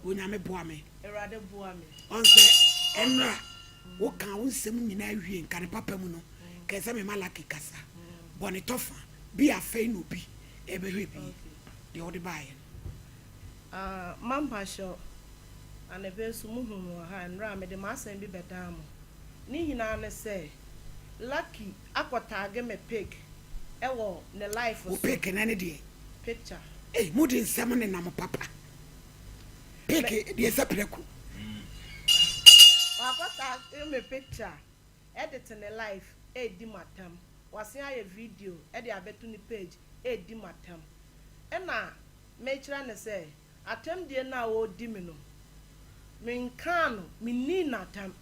Unyame boame. Erade boame. Onse enra wo kan wo nsem nyina wie nkan papa mu no. Kese me malaki kasa. Bone tofa bi afei no bi ebehwe bi. De odi bae. Mampa sho anebe su muhunu ha nra me de masan bi bedam. Ni hina ne say lucky akotage me pick ewo ne life o pick na ne de picture. Mudi nsem ne nam papa. Pick de sepreku. Akota me picture edit in the life di matam. Wase aye video de abetu ni page di matam. Ena me kira ne say atam die na wo di me no. Me nka no me ni natam.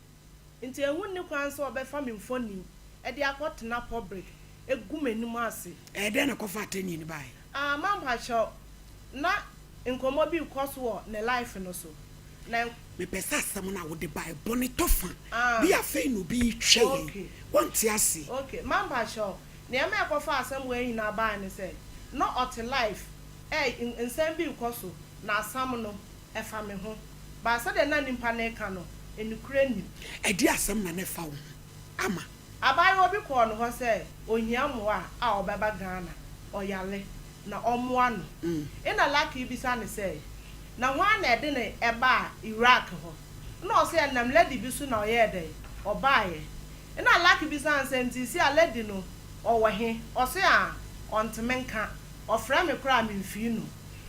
Nti ehun ni kwan so obefa me mfoni de akotena public egu m'anim ase. De na kofa atanyi ni bai. Mampa sho na nkomo bi koso ne life no so. Na me pesa asem na wo de bai bone tofa. Bi afei no bi twe. Okay. Wonti ase. Okay, mampa sho. Ne me akofa asem we yin na bai ne say no ot life nsem bi koso na asam no efa me ho. Ba sa de na nimpa na eka no enukure nim. Edi asem na ne fa wo. Ama. Abai obi ko no ho say ohia moa a obeba Ghana oyale na omoa no. Ina lucky bisa ne say na hwa na ede ne eba Iraq ho. Na o say nam lady bi so na oye dey obaye. Ina lucky bisa say nti si a lady no owo o say a ontmenka ofra me kra me mfi no.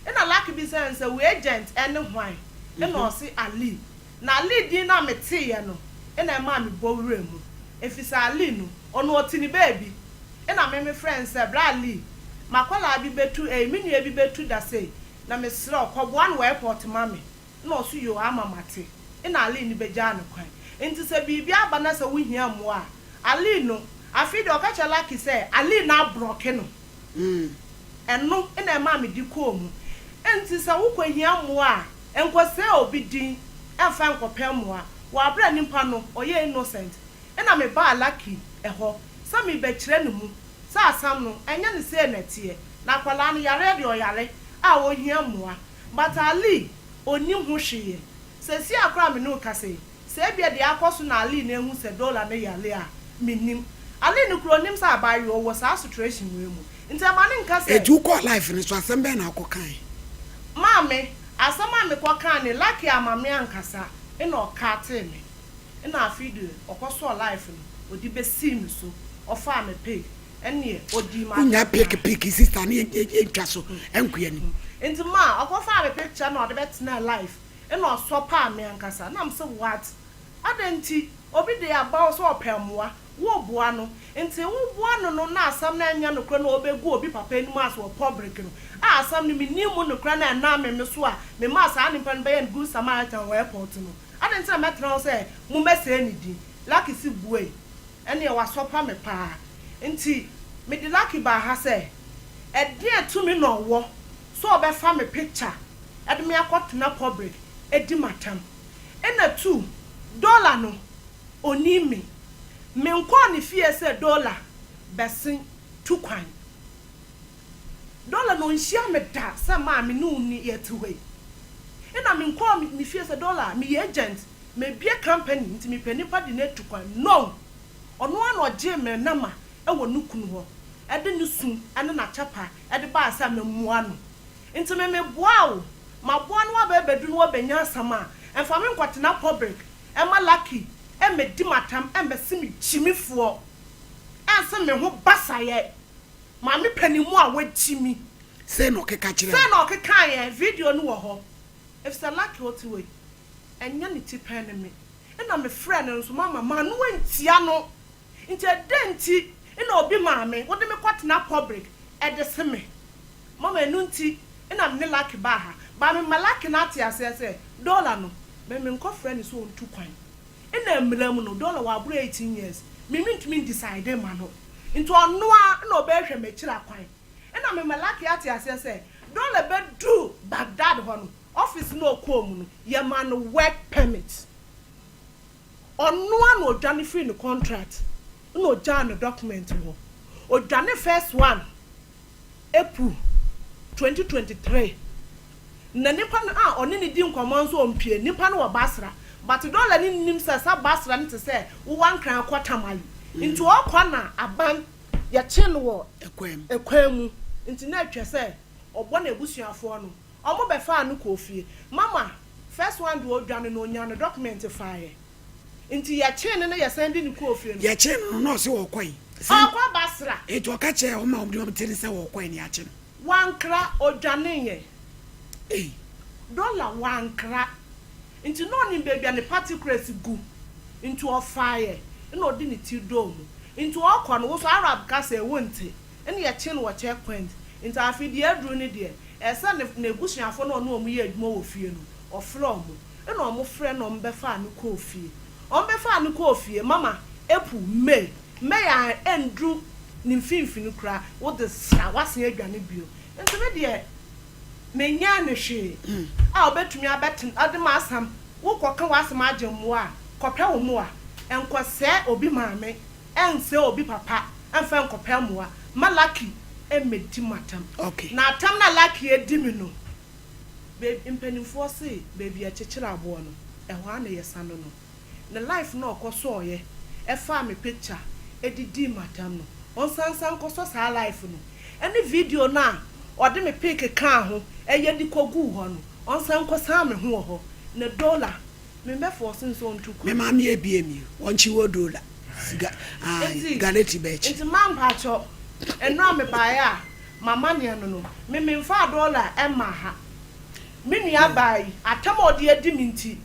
Ina lucky bisa say we agent ene hwan. Ina o say Ali. Na Ali din na mete ye no. Ina ma me bowure mu. Efisa Ali no ono otini baby. Ina me friend say bra Ali. Makola bi betu me nua bi betu da say na me sre okoboa no airport mame. Na o so yo ama mate. Ina Ali ni beja no kwan. Enti se bibia aba na se wo hia mo a. Ali no afi de okacha lucky say Ali na broke no. Eno ina ma me di ko mu. Enti se wo kwa hia mo a enkwose obi din enfa nkopɛ mo a wa bra nimpa no oye innocent. Ina me ba lucky eho sa me be kire ne mu sa asam no enya ne se natie na kwala no yare de oyare a wo hia mo a but Ali oni hu hweye se si akra me no kase se bia de akoso na Ali na ehu se dollar na yale a minim Ali no kro nim sa abaye wo sa situation we mu nti amane nka se eju ko life ni so asem be na akokan mame asama me kokan ni lucky amame ankasa ina okate me ina afidu okoso life no odi be sim so ofa me pay ene odi ma nya pick sister ni entwa so enkuya ni enti ma okofa me picture na odi bet na life ina osopa me ankasa na am say what adenti obi de aba so opemoa wo boa no enti wo boa no na asam na anya no kro na obegu obi papa enu as wo public no asam ni minimu no kro na na me so a me ma sa ni pan be good Samaritan we airport no adenti na metra say mu mese ni di lucky si bue ene wa sopa me pa enti me di lucky ba ha say e de to me no wo so obefa me picture e de me akotena public e di matam ena $2 no oni me nko ni fie say $1 besin 2 kwan $1 no nhia me da say ma me no ni yetuwe ena me nko ni fie say $1 me agent me bia company nti me panipa di na 2 kwan no ono ano je me nama e wo nukunu ho e de ni sun ane na chapa e de ba asa me mua no nti me boa o ma boa no abebedu no obenya asama emfa me nkwatena public e ma lucky e me di matam e be se me chimifo ase me ho basaye ma me panimu a wachimi say no keka kire say no keka ye video no wo ho if say lucky what way enya ni tipa ne me e na me friend nso mama ma no wantia no nti adenti ina obi maame wo de me kwatena public e de se me mama enu nti ina me lucky ba ha ba me malaki na ate ase say $1 no me nko friend so on 2 kwan ina mram no $1 wa aburo 18 years me ntumi decide ma no nti ono a na obehwe me kira kwan ina me malaki ate ase say $1 be do Baghdad ho no office no kom no ye man work permit ono a no odwane free no contract no jan document ho odwane first one April 2023 na nipa no oni ne di nkomo nso ompie nipa no wo basra but dollar ni nim sa basra nti se wo wankran kwatamali nti okwa na aban ya che no wo ekwam nti na atwa se obọ na ebusuafo no omo be fa no kofie mama first one do odwane no onya no document fire nti ya che ne ya send ni kofie no ya che no se wo kwan akwa basra eto ka che o ma o tiri se wo kwan ni ya che no wankra odwane ye dollar wankra nti no ni baby and party crazy gu into of fire na odi ni ti dom into okọ no so arab ka say wonte ene ye che no checkpoint into afidi adru ni de esa na ebusuafo no no omu ye adwuma wo fie no ofro omu ene omu frɛ no mbe fa no ko fie ombe fa no ko fie mama epu me ya endru ni mfimfini kra wo de sra wase adwane bio nti me de menya ne hwe a obetumi abetin adema asam wo koka wasam agemu a kopɛ wo mu a enkose obi maame ense obi papa enfa nkopɛ mu a malaki emedi matam na atam na laki edimi no be impenifo se baby achechira abo no ehwa na yesano no the life no okoso ye efa me picture edidi matam no onsansan koso sa life no any video na ode me pick kan ho eye di kogu ho no onsan kosa me ho ho na dollar me be force nso ntuku me ma me ebiemi wonchi wo dollar siga galeti bech nti man pacho eno me baya mama ne no me mfa dollar e ma ha me nua bai atamo de adi minti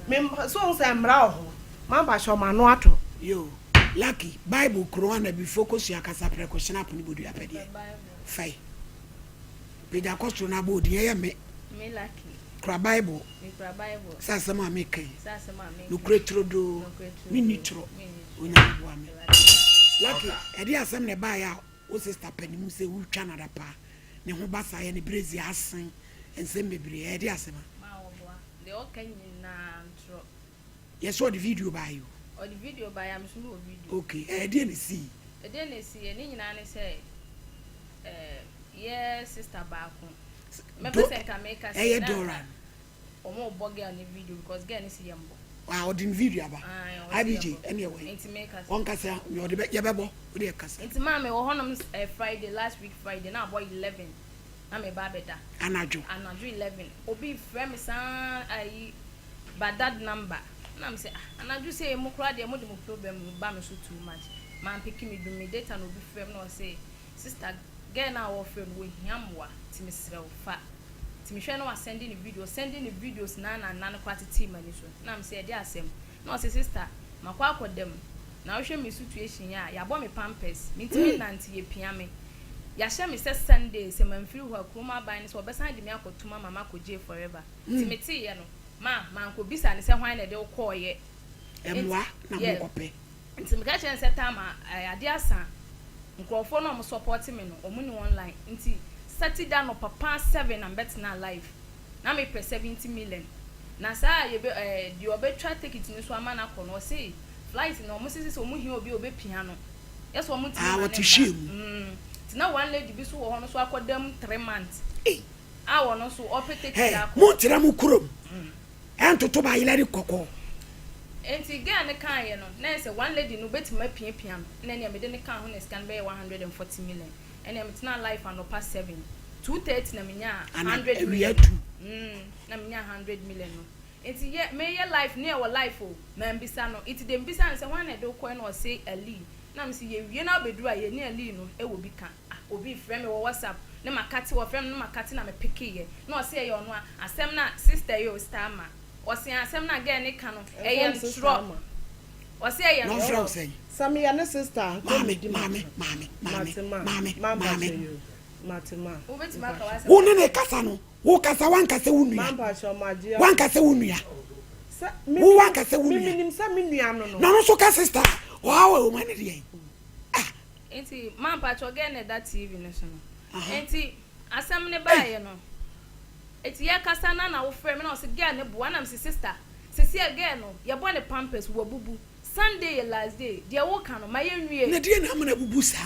me so nsa mra ho man pacho ma no ato yo lucky bible kro na bi focus ya kasa precaution apu ni bodu apede fai peja kosto na bodi ye me lucky kra bible sasa ma me kai no kretrodo minitro onya bo ame lucky edi asem ne ba ya o sister panimu se wu twa na dapa ne ho basa ye ne brezi asen ensem bebre edi asem ma obo de o kan na ntro yes what the video by you or the video by am so no video okay edi ne si ni nyina ne say yes sister baako me pese ka make us eh Dora omo boge on the video because girl is yembo wow the video aba IBJ anyway enti make us on kasa you de yebebo we de kasa enti ma me wo honom Friday last week Friday na boy 11 na me ba beda anajo 11 obi frɛ me san ayi but that number na me say anajo say mo kra de mo de mo problem ba me so too much man pick me do me data no obi frɛ me no say sister girl na wo frɛ no we hiamwa ti me srɛ fa ti me hwɛ no wa sending the videos na no kwati team ani so na me say e dey asem na say sister makwa akodem na wo hwɛ me situation ya ya bɔ me pampers me ntimi nante ye pia me ya hye me say Sunday se manfiri ho akroma ban so obesan de me akotuma mama koje forever ti me ti ye no ma nko bisa ne se hwan na de wo call ye emwa na mo kope nti me ka chen se tama ade asa nkrofo no mo support me no omu ni online nti Saturday no papa 7 and bet na live na me per 70 million na sa ye di obetwa ticket ni so ama na kono say flight no mo sisi so mu hi obi obepia no yes wo mu ti what you shame ti na one lady bi so wo hono so akodam 3 months wo no so opete ti akọ mo tira mu kurom entoto ba yile kokko enti ga ne kan ye no na say one lady no betima pia no na ne me de ne kan ho na scan be 140 million and I'm not life and past 7 230 na menya 100 million na menya 100 million no enti ye me ye life near our life o na mbisa no it dem bisa say wan na do coin or say ali na me say ye wie na obedu a ye ne ali no e wo bi kan obi frame me WhatsApp na makati wo frame na makati na me pick ye na o say ye ono asem na sister yo star ma o say asem na girl ne kan no e ye ntro o say ye no from say Sami ya ne sister mami Matima obetima ka wasa wo ne kasa no wo kasa wan kasa wunu ya Mamba shomadia wan kasa wunu ya wo wan kasa wunu ya minim sa minua no no so ka sister wow wo mane de enti mamba cho ge ne that TV ne so no enti asem ne ba ye no enti ya kasa na wo frɛ me na o se ge ne bo na me sister sisi ge no ye bo ne pampers wo bubu Sunday last day dia wo kan no ma ye nwie na die na amana bubu sa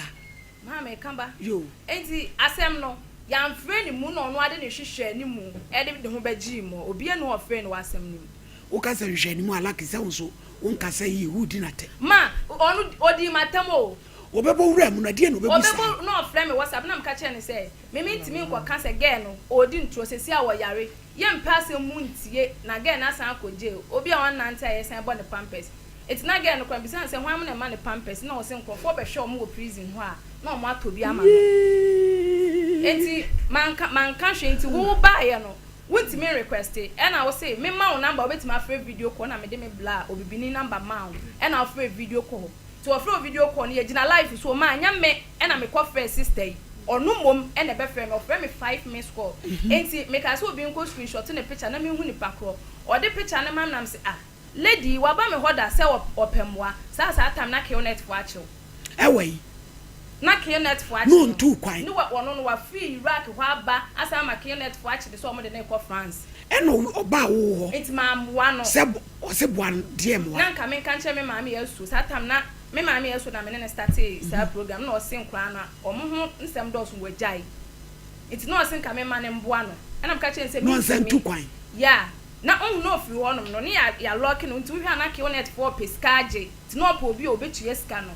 ma me kamba yo enti asem no yam friend mu no no ade ne hwehwe ni mu e de ho bagi mo obi ene ho friend wasem ni mu o ka se hwehwe ni mu alaki se wonso wonka se yi hu di nate ma onu odi matam o obebo wura mu na die no bebu sa obebo no friend me WhatsApp na mka che ne se me ntimi nko ka se girl no odi ntro sesi a wo yare ye mpase mu ntie na girl na san akoje obi a won nante aye san bo ne pampers it's not girl no kwa bi san se hwan mu na ma ne pampers na o se nkrofo be hwe o mu prison ho a na o ma to bi ama no enti manka hwe enti wo ba ye no wonti me request e na wo say me ma wo number obeti ma free video call na me de me bla obibini number ma wo e na free video call to offer video call ni agina live so ma anya me e na me call friend sister yi onu mom e na be friend me offer me 5 minutes call enti me ka so obi nko screenshot na picture na me hu ni pakro o de picture na mam na me say lady wa ba me hoda say opemwa sa time na ke net for achill ewei na Kenneth for achill no ntu kwan no wa no wa free Iraq ho aba asa ma Kenneth for achill so mo de na ko France eno oba wo ho it ma mwa no se boan die mwa na nka me kan che me ma me yesu sa tam na me ma me yesu na me ne start sa program na o se nkra na o mo ho nsem do so wajai it no o se nka me ma ne mboa no na me ka che se no se ntu kwan yeah na on no free wonom no ne ya lock no nti hwa na Kenneth for pescaje ti no po obi obetu eska no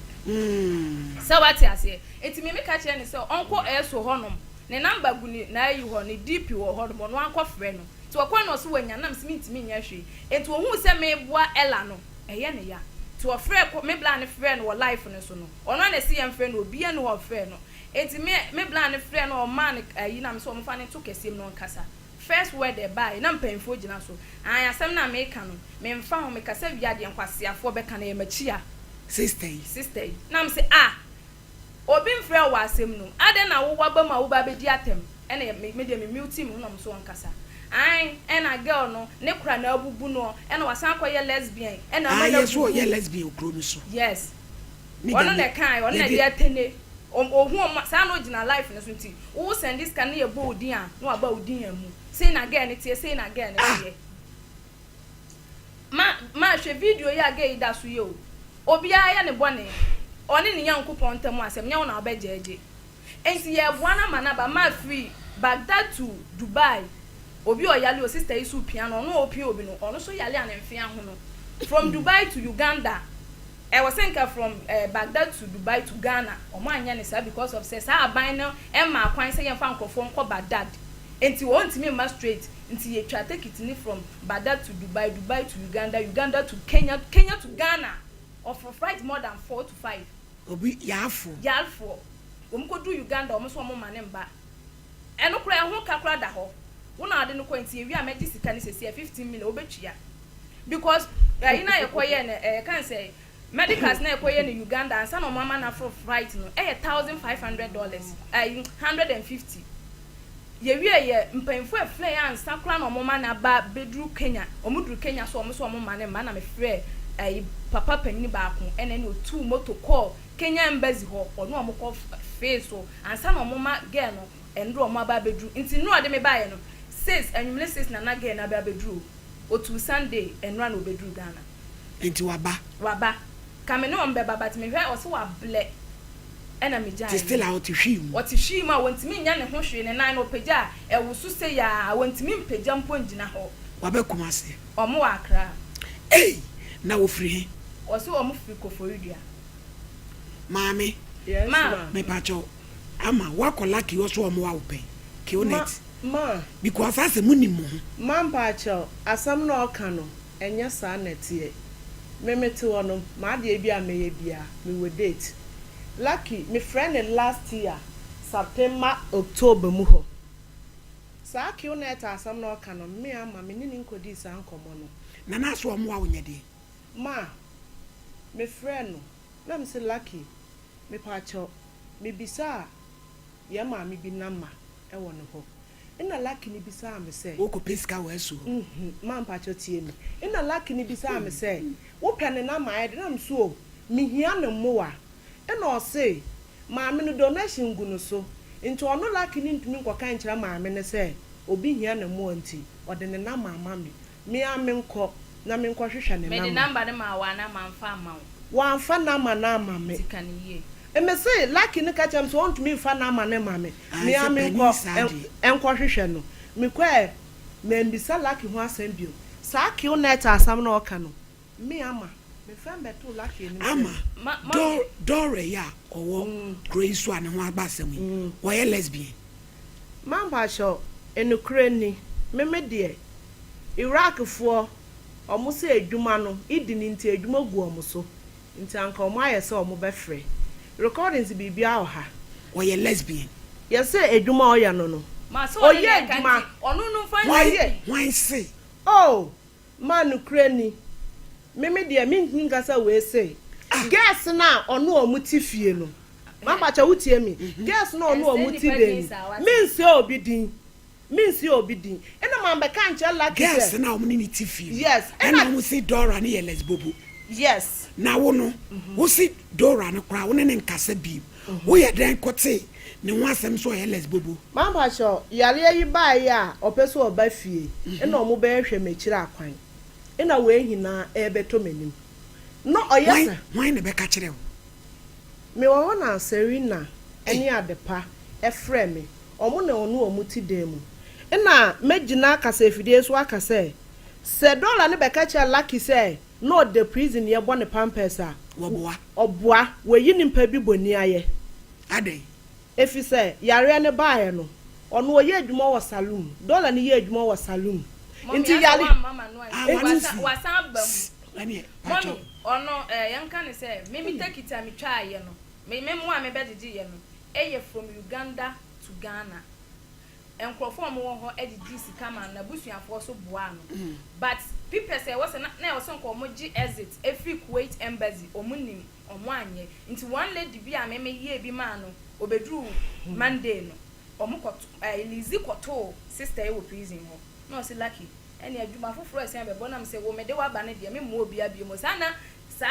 so what you say eti me ka che ne se onko eso honom ne number guni na ayi ho ne DP wo honom no anko frɛ no ti okwa no so wanya nam smith mi nya hwe eti ohun se me boa ella no eye ne ya ti o frɛ me bla ne frɛ no wo life ne so no ono na se yem frɛ no obi ene wo frɛ no eti me bla ne frɛ no o man ayi nam so mo fa ne to kesem no nkasa first word e buy na mpanfo gina so ayasem na me ka no me mfa ho me kasa wiade nkwasiafo be ka na ye machia sister na me say obi mfrɛ wa asem no ade na wo waba ma wo ba be di atem ene me de me mute mu na me so nkasa ena girl no ne kura na abubu no ena wasan koye lesbian ena ma na so ye lesbian okro mi so yes ono ne kan ono na de atene ohun sa no gina life ne so nti wo send this kan na ye bo odin a no aba odin amu say na girl ne tie say na girl ne tie ma hwe video ya girl da so ye o obi aya ne bone oni ne yankopon ntam asem nya wona obejeje enti ye boana manaba ma free Baghdad to Dubai obi oyale o sister isu piano no opi obi no ono so yale anemfia ho no from Dubai to Uganda I was saying from Baghdad to Dubai to Ghana omo anya ne sa because of say sa aban no e ma kwan say yemfa nkofo nko Baghdad enti wo ntimi ma straight enti ye twa take it ni from Baghdad to Dubai to Uganda to Kenya to Ghana or for flight more than 4 to 5 obi yafo omko do Uganda omo so omo mane mba eno kura ho kakra da ho wona ade no kwenti ewi amedi sika ni sesi 15 million obetwia because ina yekoye ne kan say medicals na yekoye ne Uganda ansa no mama na for flight no $1,500 150 yewi ye mpanfo afle ya ansa kura no mama na ba bedru Kenya omudru Kenya so omo mane mba na me frɛ papa panyin ba ko ene no two motor call Kenya embassy ho ono omko face so ansa no mama girl no endro mo ba bedru nti no ade me ba ye no 6 anwumle 6 na girl na ba bedru otu Sunday enra no bedru Ghana enti waba kame no mbeba but me hwe o se wa ble ena me jai still out hwim o ti hwim a wontimi nya ne ho hwe ne nan no pagya e wusu se ya wontimi mpagya mpo ngina ho wabe kumase omo wa akra na wo free o se omo free ko foridua mami yes ma me pacho ama wakola ki oso omo wa open ki onet ma because ase munimu ma pacho asam no oka no enya sa netie memete wono ma de bia meye bia me we date lucky me friend last year September October mu ho sa ki onet asam no oka no me ama me ni nkodi sa nkomo no na so omo wa onyade ma me friend no na me say lucky me pacho me bisa ya ma me bi na ma e wono ho ina lucky ni bisa me say wo ko peska wa so ma pacho tie mi ina lucky ni bisa me say wo pene na ma e de na me so me hia ne moa ina o say ma me no donation gu no so nti ono lucky ni ntumi nkoka nkyira ma me ne say obi hia ne moa nti o de ne na ma ma me ame nko na me nko hwehwe ne na me de number ne ma wa na ma mfa ma wa mfa na ma me tikaniye e me say lucky ne catch am so want me fa na ma ne ma me me am enko hwehwe no me kwa me mbisa lucky ho asem bio sa ki net asam na oka no me ama me fa beto lucky ni ama dore ya owo grace one ho abasem wo ye lesbian mamba sho enukure ni me de Iraq fo omo se adwuma no idi ni nti adwuma gu omo so nti anka omo ayese omo be free recordings bibia oha wo ye lesbian yes say adwuma oya no ma so oye adwuma onu nu fa why say oh man ukraine me de me ngasa we say gas na onu omo ti fie no mama cha wutie mi gas na onu omo ti be me nse obi din ena man be kan che la gas na omo ni ti fie yes ena omo si Dora na ye lesbobo yes na wo no wo si Dora na kra wo ne nkasa bi wo ye den kote ne ho asem so ye lesbobo mama cho yare yi ba ya opeso oba fie ena omo be hwe mechira akwan ena we hina ebeto manim no oyesa why ne be ka kire wo me wo na Serena eni adepa efre me omo na onu omo ti dem ena megina kasa efidie so akase se dollar ne be ka kire lucky say no the prison ye bo ne pampers a oboa we yi nimpa bi boni aye ade efi say yare ne baaye no ono oye adwuma wo saloon dollar ne ye adwuma wo saloon nti yale mama no wasan bam ani mami ono yanka ne say me take it am twa aye no me mo a me bedidi ye no eye from Uganda to Ghana enkrofo mo ho edidi sika man na busuafo so boa no but people say was na was nko mo gi exit every Kuwait embassy omunim omo anye nti one lady bi a me ye bi man no obedru Monday no omo koto Elizi koto sister e wo prison ho no say lucky ene adwuma foforo ese be bona me say wo me de wa ba ne de me mo obi abi mo sana sa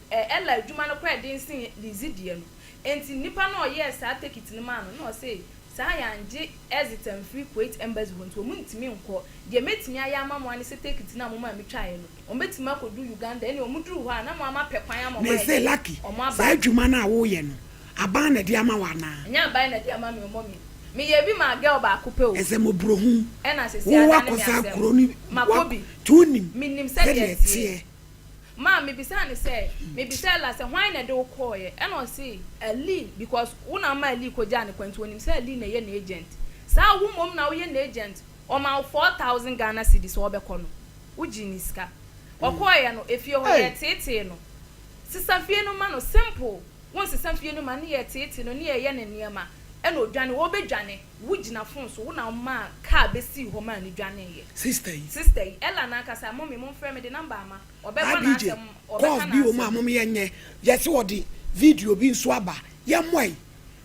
ela adwuma no kwa de nsin Lizi de no enti nipa no ye sa take it ni man no say saya anje exit and free Kuwait embassy won to muntimi nko de metimi aya amamo ani se take it na mo ma metwae no o metimi akodu Uganda ene o muduru ho na mo ama pekwan amamo me say lucky sa adwuma na wo ye no aban na de ama wa na nya aban na de ama me mo me ye bi ma girl ba ko pe o ese mo brohu e na se sia na me asem makobi tunim minim se de ma me bisa ne say me bisa la say why na de wo call ye e no say Ali because una ma Ali ko ja ne kwantu onim say Ali na ye na agent sa wo mom na wo ye na agent o ma 4000 Ghana cedis wo be ko no wo jini ska o call ye no efie ho ye tete no sisa fie no ma no simple won sisa fie no ma ne ye tete no ne ye ne niema e no dwane wo be dwane wo gina phone so wo na ma car be si ho ma ne dwane ye sister ella na kasa mommy mom frame me the number ama obeba na asem obeka na bi o ma mom ye nye yes wo di video bi nso aba ye moy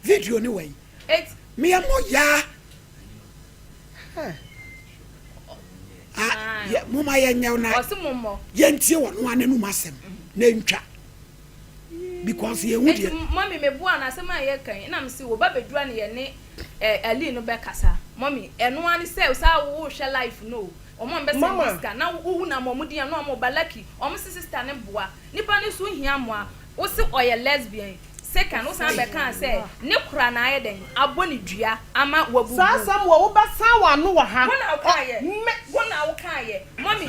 video ni wey it me ye mo ya ye mama ye nya na osimommo ye ntie wo no anenu masem na ntwa because ye wudi mommy me bua na asem aye kan na me se wo ba bedura ne ye ne Ali no be kasa mommy eno ani say sa wo hwe life no omo mbe se miska na wo na momudi na omo balaki omo sister ne boa nipa ne so hia mo a wo se oye lesbian second wo san be kan say ne kura na aye den aboni dua ama wabubu sa sam wo ba san wa no wa ha wona wo kan ye mommy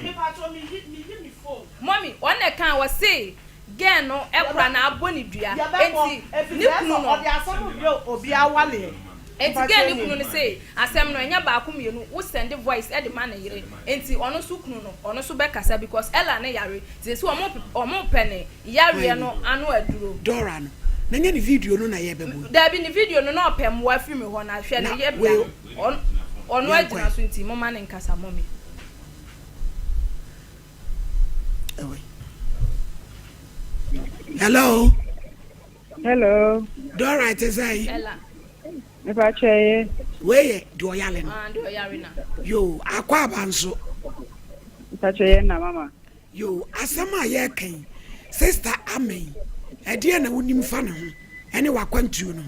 me patro me hit me phone mommy one kan wo say girl no ekura na aboni dua enti ni kunu no odi asam obi awale enti girl ni kunu no say asem no enya ba akomienu wo send voice e de man yire enti ono so kunu no ono so be kasa because ella ne yare ze so omo pene yare no anu aduro Dora no na nya ni video no na ye bebu da bi ni video no na opem wa fi me ho na hwe na ye bia ono agina so enti mo man nkasa mommy Hello. Dora, it is I. Ella. If I say, where do I yell? Do yarina. Yo, aqua banso. If I say, Mama. Yo, asama yakin. Sister Ame. A dear na wouldn't fan any wa quantu no.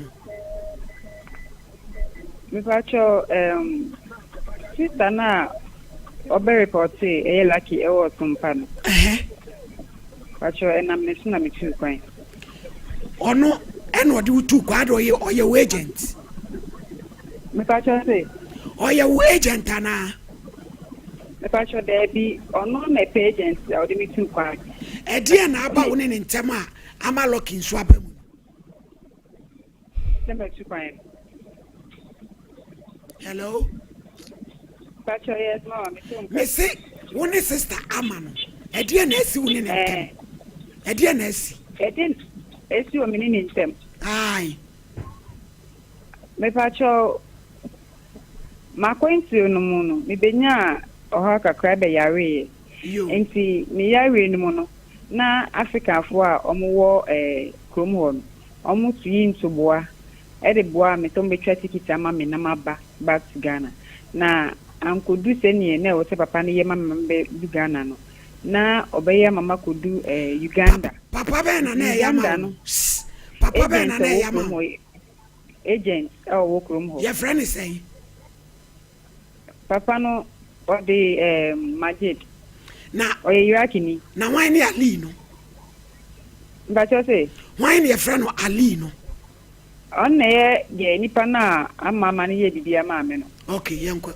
If I show, sister na, or very potty, a lucky or some pan. But you're an amnesty, I'm too quaint. Or no, and what do you do quad or your agent? Me pacho say. Or your agent, Anna. Me pacho there be or no me agent or the me too quad. A dear Naba winning in Tama, I'm a looking swap. Hello? Pacho, yes, mama. Me say, one sister Amano. A dear Nessie winning in a dear Nessie. I didn't. It's you a minute in them. Aye. Me pacho. Ma kwensi no muno. Mi benya ohaka krabe yare. Enti mi yare no muno. Na Africa fo a omo krom ho no. Omo tuyi ntoboa. E de boa me to betwa ticket ama me na maba back to Ghana. Na ankodu senie na wote papa ne yema me du Ghana no. Na obeye mama kodu Uganda. Papa be na yama no. Papa be na yama. Agent wo krom ho. Your friend is saying Papa no or the Majid. Na Irakini. Na why ni Ali no? But you say why your friend no Ali no? On ye nipa na amama ne ye bibia ma me no. Okay, yanko.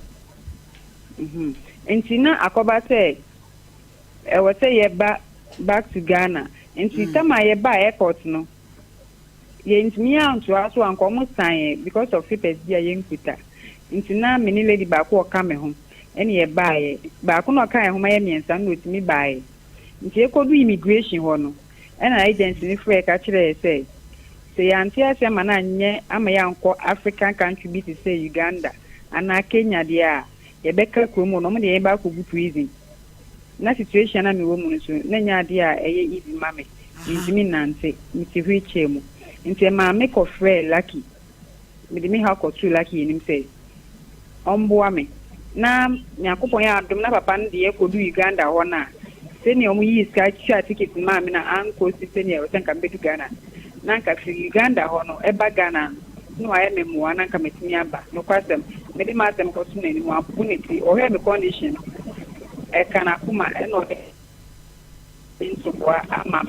Enti na akoba say e wo say ye back to Ghana. Enti tama ye ba airport no. Ye ntimi anto aso anko sign because of papers dia ye nkuta. Enti na me ni lady ba ko ka me ho. Ene ye ba ye. Ba ko no ka ye ho ma ye miensa no otimi ba ye. Nti e ko du immigration ho no. Ena agency ni free ka kire say say antia say mana nye ama ya nko African country bi to say Uganda ana Kenya dia ye beka kromo no mo de ba ko bu prison na situation na me wo mu so na nya dia eye easy mame ntimi nante mti hwiche mu nti ma me ko free lucky me de me ha ko too lucky nim say omboa me na nyakopon ya adom na papa no de ko du Uganda ho na se ni omu yi ska cha ticket ma me na anko si se ni o tanka bedu Ghana nanka fi Uganda hono eba Ghana no aye memo nanka metimi aba no kwasem me de ma asem ko tuna ni mo apuniti o he me condition e kana kuma e no de into kwa ama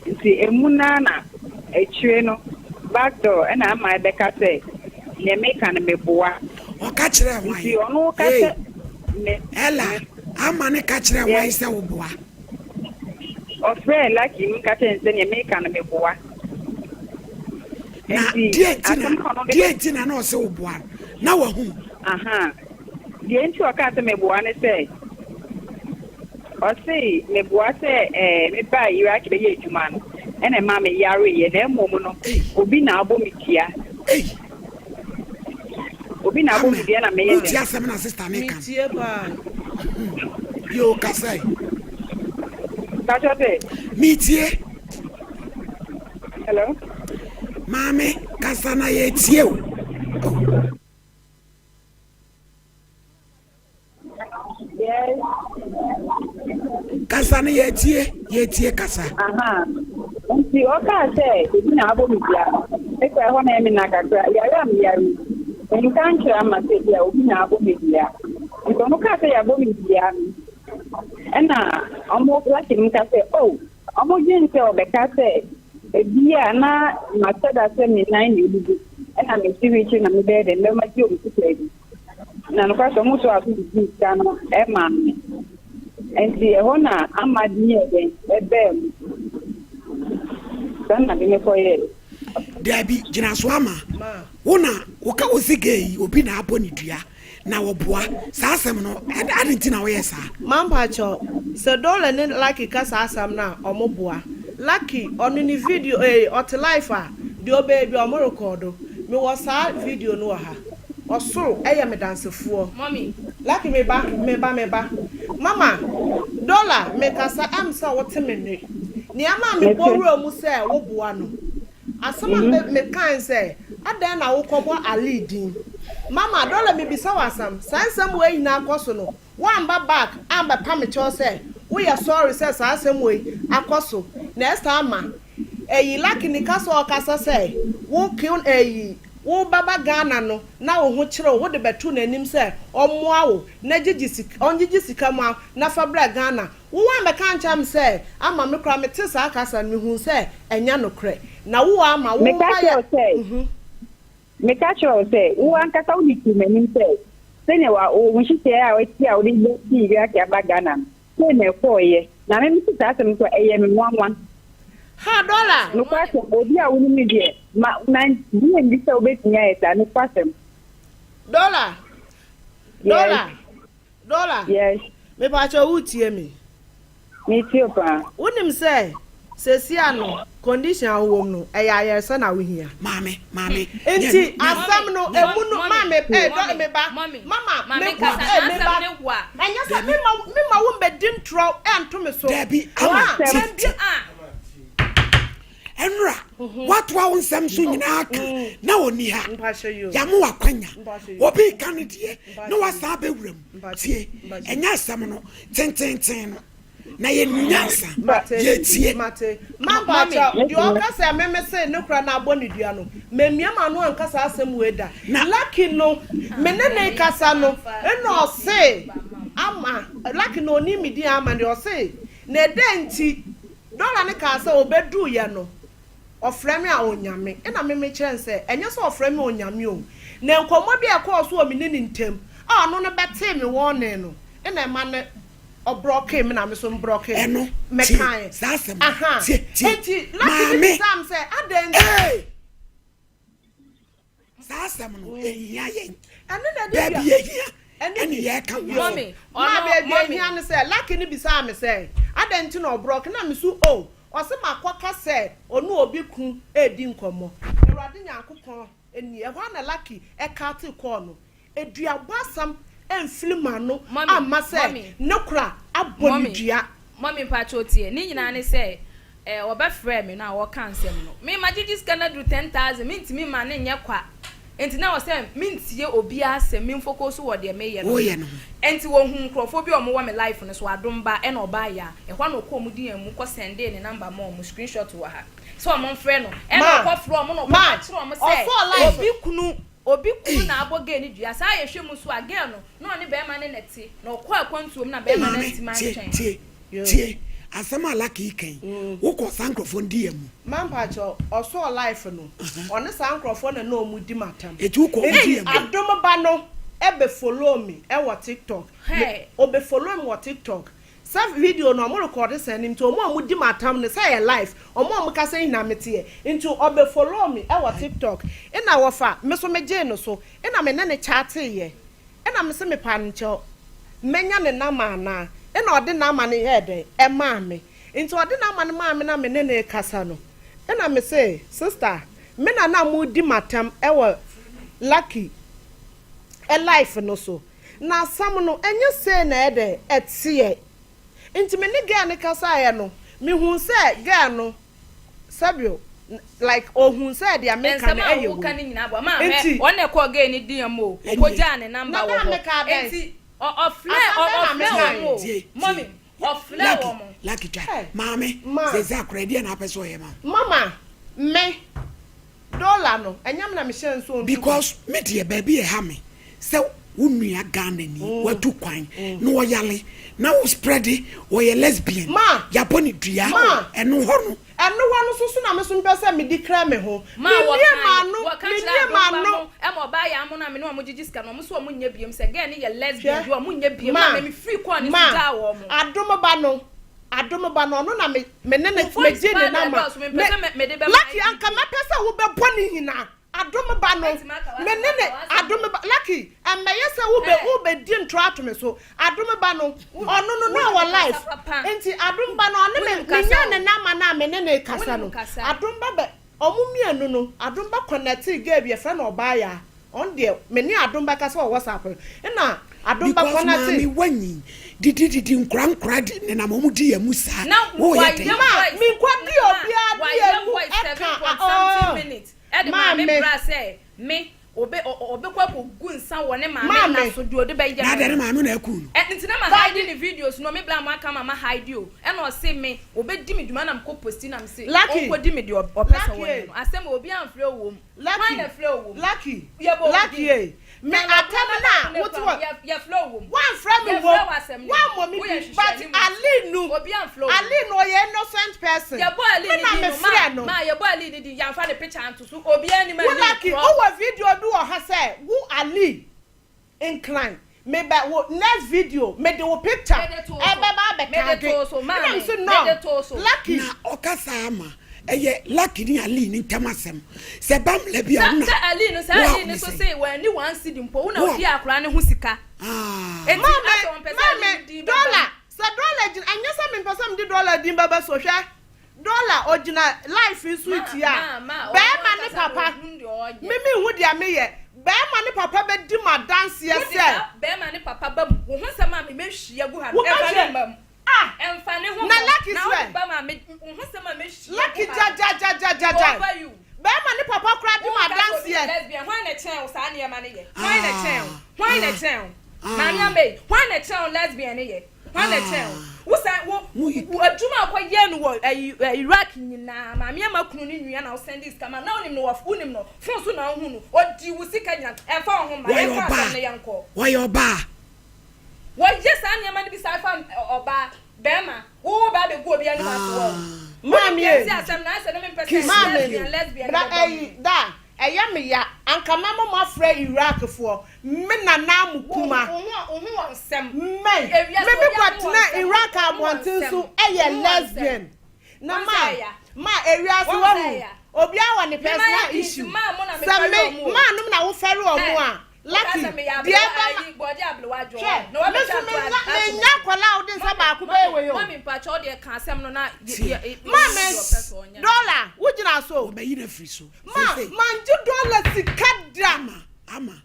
nti emuna na e chire no back door e na ama be ka say ne me kan me boa o ka kire wan nti ono ka say me ela ama ne ka kire wan se wo boa o frɛ lucky mi ka say ne me kan me boa na dientina na ose oboa na wahu aha dienti o ka te meboa ne se o se meboa se me ba Iraq be ye adwuma no ene ma me yare ye na emom no obi na abo mitia obi na abo mitia na me ye ti asem na sister me kan mitie ba yo kasai ta chote mitie hello Mame, kasana ye tie o. Yes. Kasana ye tie kasa. Aha. Nti o ka say ebi na abo bibia. E kwa ho na emi na kakra. Ya am yari. En kan kira ma say bia obi na abo bibia. Nti no ka say abo bibia. Ena omo like him ka say oh, omo gin say obeka say ebia na matada se mi nine yudu na me siwichi na me bede le ma ji o mutedi na no kwa so muso asu di kana e ma enti e hona amadi e ebe sana me ko ye Debi gina so ama wona woka osigei obi na abo ni dua na woboa sa asem no adenti na wo yesa mampa cho se dole ne like ka sa asam na omoboa lucky on the video ot life the obaby o mo record me was a video no ha osoro me dancefuo mommy lucky me ba mama dollar me kasa am say what me ni ama me boru mu say wo boa no asama me kan say adan na wo kobo alidin mama dollar me bisa wasam sansam we na akoso no one back amba pam cho say we are sorry say sansam we akoso next time lucky ni kaso okasa say wo kill wo baba Ghana no na wo ho kire wo de betu na anim se omoa wo na gigi sika mu na fabra Ghana wo wa me kan cham se ama me kra me te sa akasa me hu se enya no kre na wo ama wo ba ya me catch you say wo ankasa wo ditu manim se ne wa wo hite a wo ti a wo de ti ya ka ba Ghana se ne koye na me ti sa asem ko eye me nwanwan ha dollar no kwasem obi a wo ni de ma na ni ndi se obetinya eta no kwasem dollar yes me ba cha wutie me tie pa wonim say sesia no condition awom no eya yeresa na wo hia mame enti asam no emu no mame do me ba mama me ka me ba anya sa me ma wo bedim tro ento me so Debbie Enra, what wa nsem so nyina aka na oni ha yamu akwanya obi kanedie na wasa bewuram tie enya asem no tenten no na ye nyansa ye tie mama di o ka se meme se ne kura na abɔ ne dua no memia ma no anka sa asem we da lucky no menene kasa no eno se ama lucky no ni midi ama de o se na edenti dollar ne ka sa obedu ye no ofrɛ me a onyame na me kyerɛ nse enye so ofrɛ me onyame o na nkomo bi ekɔ so o me ne ntem a no no bete me wone no na ma ne obroke me na me so mbroke eno me kan aha enti lucky me sam say aden sasem no ehia yen eno na de bia ehia ene ye ka mommy ma be ehia ne say lucky ni bi sam me say aden ti na obroke na me so o ose makwaka se onu obi ku edi nkomo Ewurade Nyankopon eni e ho na lucky e ka te call no eduabasam enfilima no amma se nokura abonidua mommy pacho tie ni nyina ne se obefrɛ me na wo kan nsɛm no me magigi scanner do 10,000 me ntimi ma ne nyɛ kwa enti na wo se me ntie obi asɛm me focus wo de me yɛ no enti wo hu nkrofo bi o mo wa me life no so adomba e na oba ya e hwa no ko mu di amu ko send ne number mo mu screenshot wa ha so mo mfrɛ no e na ko from mo no ko kyerɛ mo se obi kunu na aboge ni dua sa ye hwe mu so again no ne be ma ne neti na ko akwantuom na be ma ne nti ma chen tie asama lucky kan wo ko sankrofo ndi amu mampacho oso life no one sankrofo na no mu di matam etu ko ndi amu adom ba no ebe follow me e wo TikTok obe follow me wo TikTok save video no mo record send him to omo di matam ne say life omo ka say na mete into obe follow me e wo TikTok ina wo fa me so me je no so ina me ne chat ye ina me se me pa nche menya ne na ma na ina ode na ma ne head e ma me into ode na ma ne ma me na me ne kasa no ina me say sister me na mu di matam e wo lucky e life no so na sam no enye say na ede etie inti me ne girl ne kasa ye no me hu say girl no sabio like ohun say dia make na eye wo kan nyina abo ma me one ko girl ni di am o ko ja ne number wo enti mommy ofle wo mo lucky cha mame ze akredi na apeso ye ma mama me dollar no enyam na me hye nso because me de baby e ha me se unua Ghana ni watu kwan no oyale na wo spread wo ye lesbian ya boni dua eno ho no so na me so mpese me dikra me ho me ma no e mo ba ya mo na me no mo gigiska no mo so mo nya biem se ge ne ye lesbian do mo nya biem na me free call ni sida wo mo adom ba no na me ne je ne na ma lucky anka ma pese wo be boni hina adom ba no me ne adom ba lucky and me yesa wo be di ntro atome so adom ba no ono no our life enti adom ba no ne me nya ne na ma na me ne kasa no adom ba be omumienu no adom ba connect ga bi e fa na oba ya on de me ne adom ba kasa wo WhatsApp na adom ba connect me wanyi didi nkra di na mo di ya musa wo ye mi kwadi obi a di ya mu eka 17 minutes e de ma me bra say me obe kwa ko gunsa wo ne maame na so do de be je na de maame na aku no ntina ma hide the videos no me bla ma aka ma hide o e na o se me obe di me duma na me ko post na me se o ko di me de o pesa wo no asem obi amfre wo why na frɛ wo lucky me atam na what ya flow wo one from me wo one mommy but Ali no obi amflo Ali no ye innocent person ya boy Ali ni ma ya boy Ali ni ya fa the picture anto so obi ani ma lucky o video do o ha say who Ali incline me ba next video me the picture e be ba be no lucky na okasa ama eye lucky ni Ali ni tamasem se bam le bia una se Ali no so say when ni wan see dimpo una odi akura ne ho sika mama dollar so dollar jin anya se me pesa me di dollar din baba so hwe dollar original life is sweet ya be ma ne papa mimi hu dia me ye be ma ne papa be di ma dance ye se be ma ne papa ba wo ho sama me hwia gu ha e fa ne mbam emfa ne ho na lucky swear ba ma me ho sama me hwia lucky ja be ma ne papa kra di ma dance ye lesbian why na chen o sa ne ma ne ye why na chen mami ambe why na chen lesbian ne ye why na chen wo aduma akwa ye no wo Iraq nyina mami amakunu ni nwia na wo send this kama na onim no wo unim no fon so na hu no odi wo sika nya e fa ho ma e fa na yanko why oba wo yes anya ma ni bi sa fa oba bema wo ba be go obi ani ma so mami si asem na ase no me person lesbian da eya me ya anka mama mo afra Iraq fo me na na mukuma ohu nsem me kwatena Iraq abontin so eye lesbian na ma area so wo obi awa ne personal issue sa me ma num na wo fere omo a lucky dia body ablewajo no wa me nya kwala odin sa ba ku be we yo mami pa cho de ka asem no na mama dollar wo gina so o be yi na free so manju dollar sikadra ama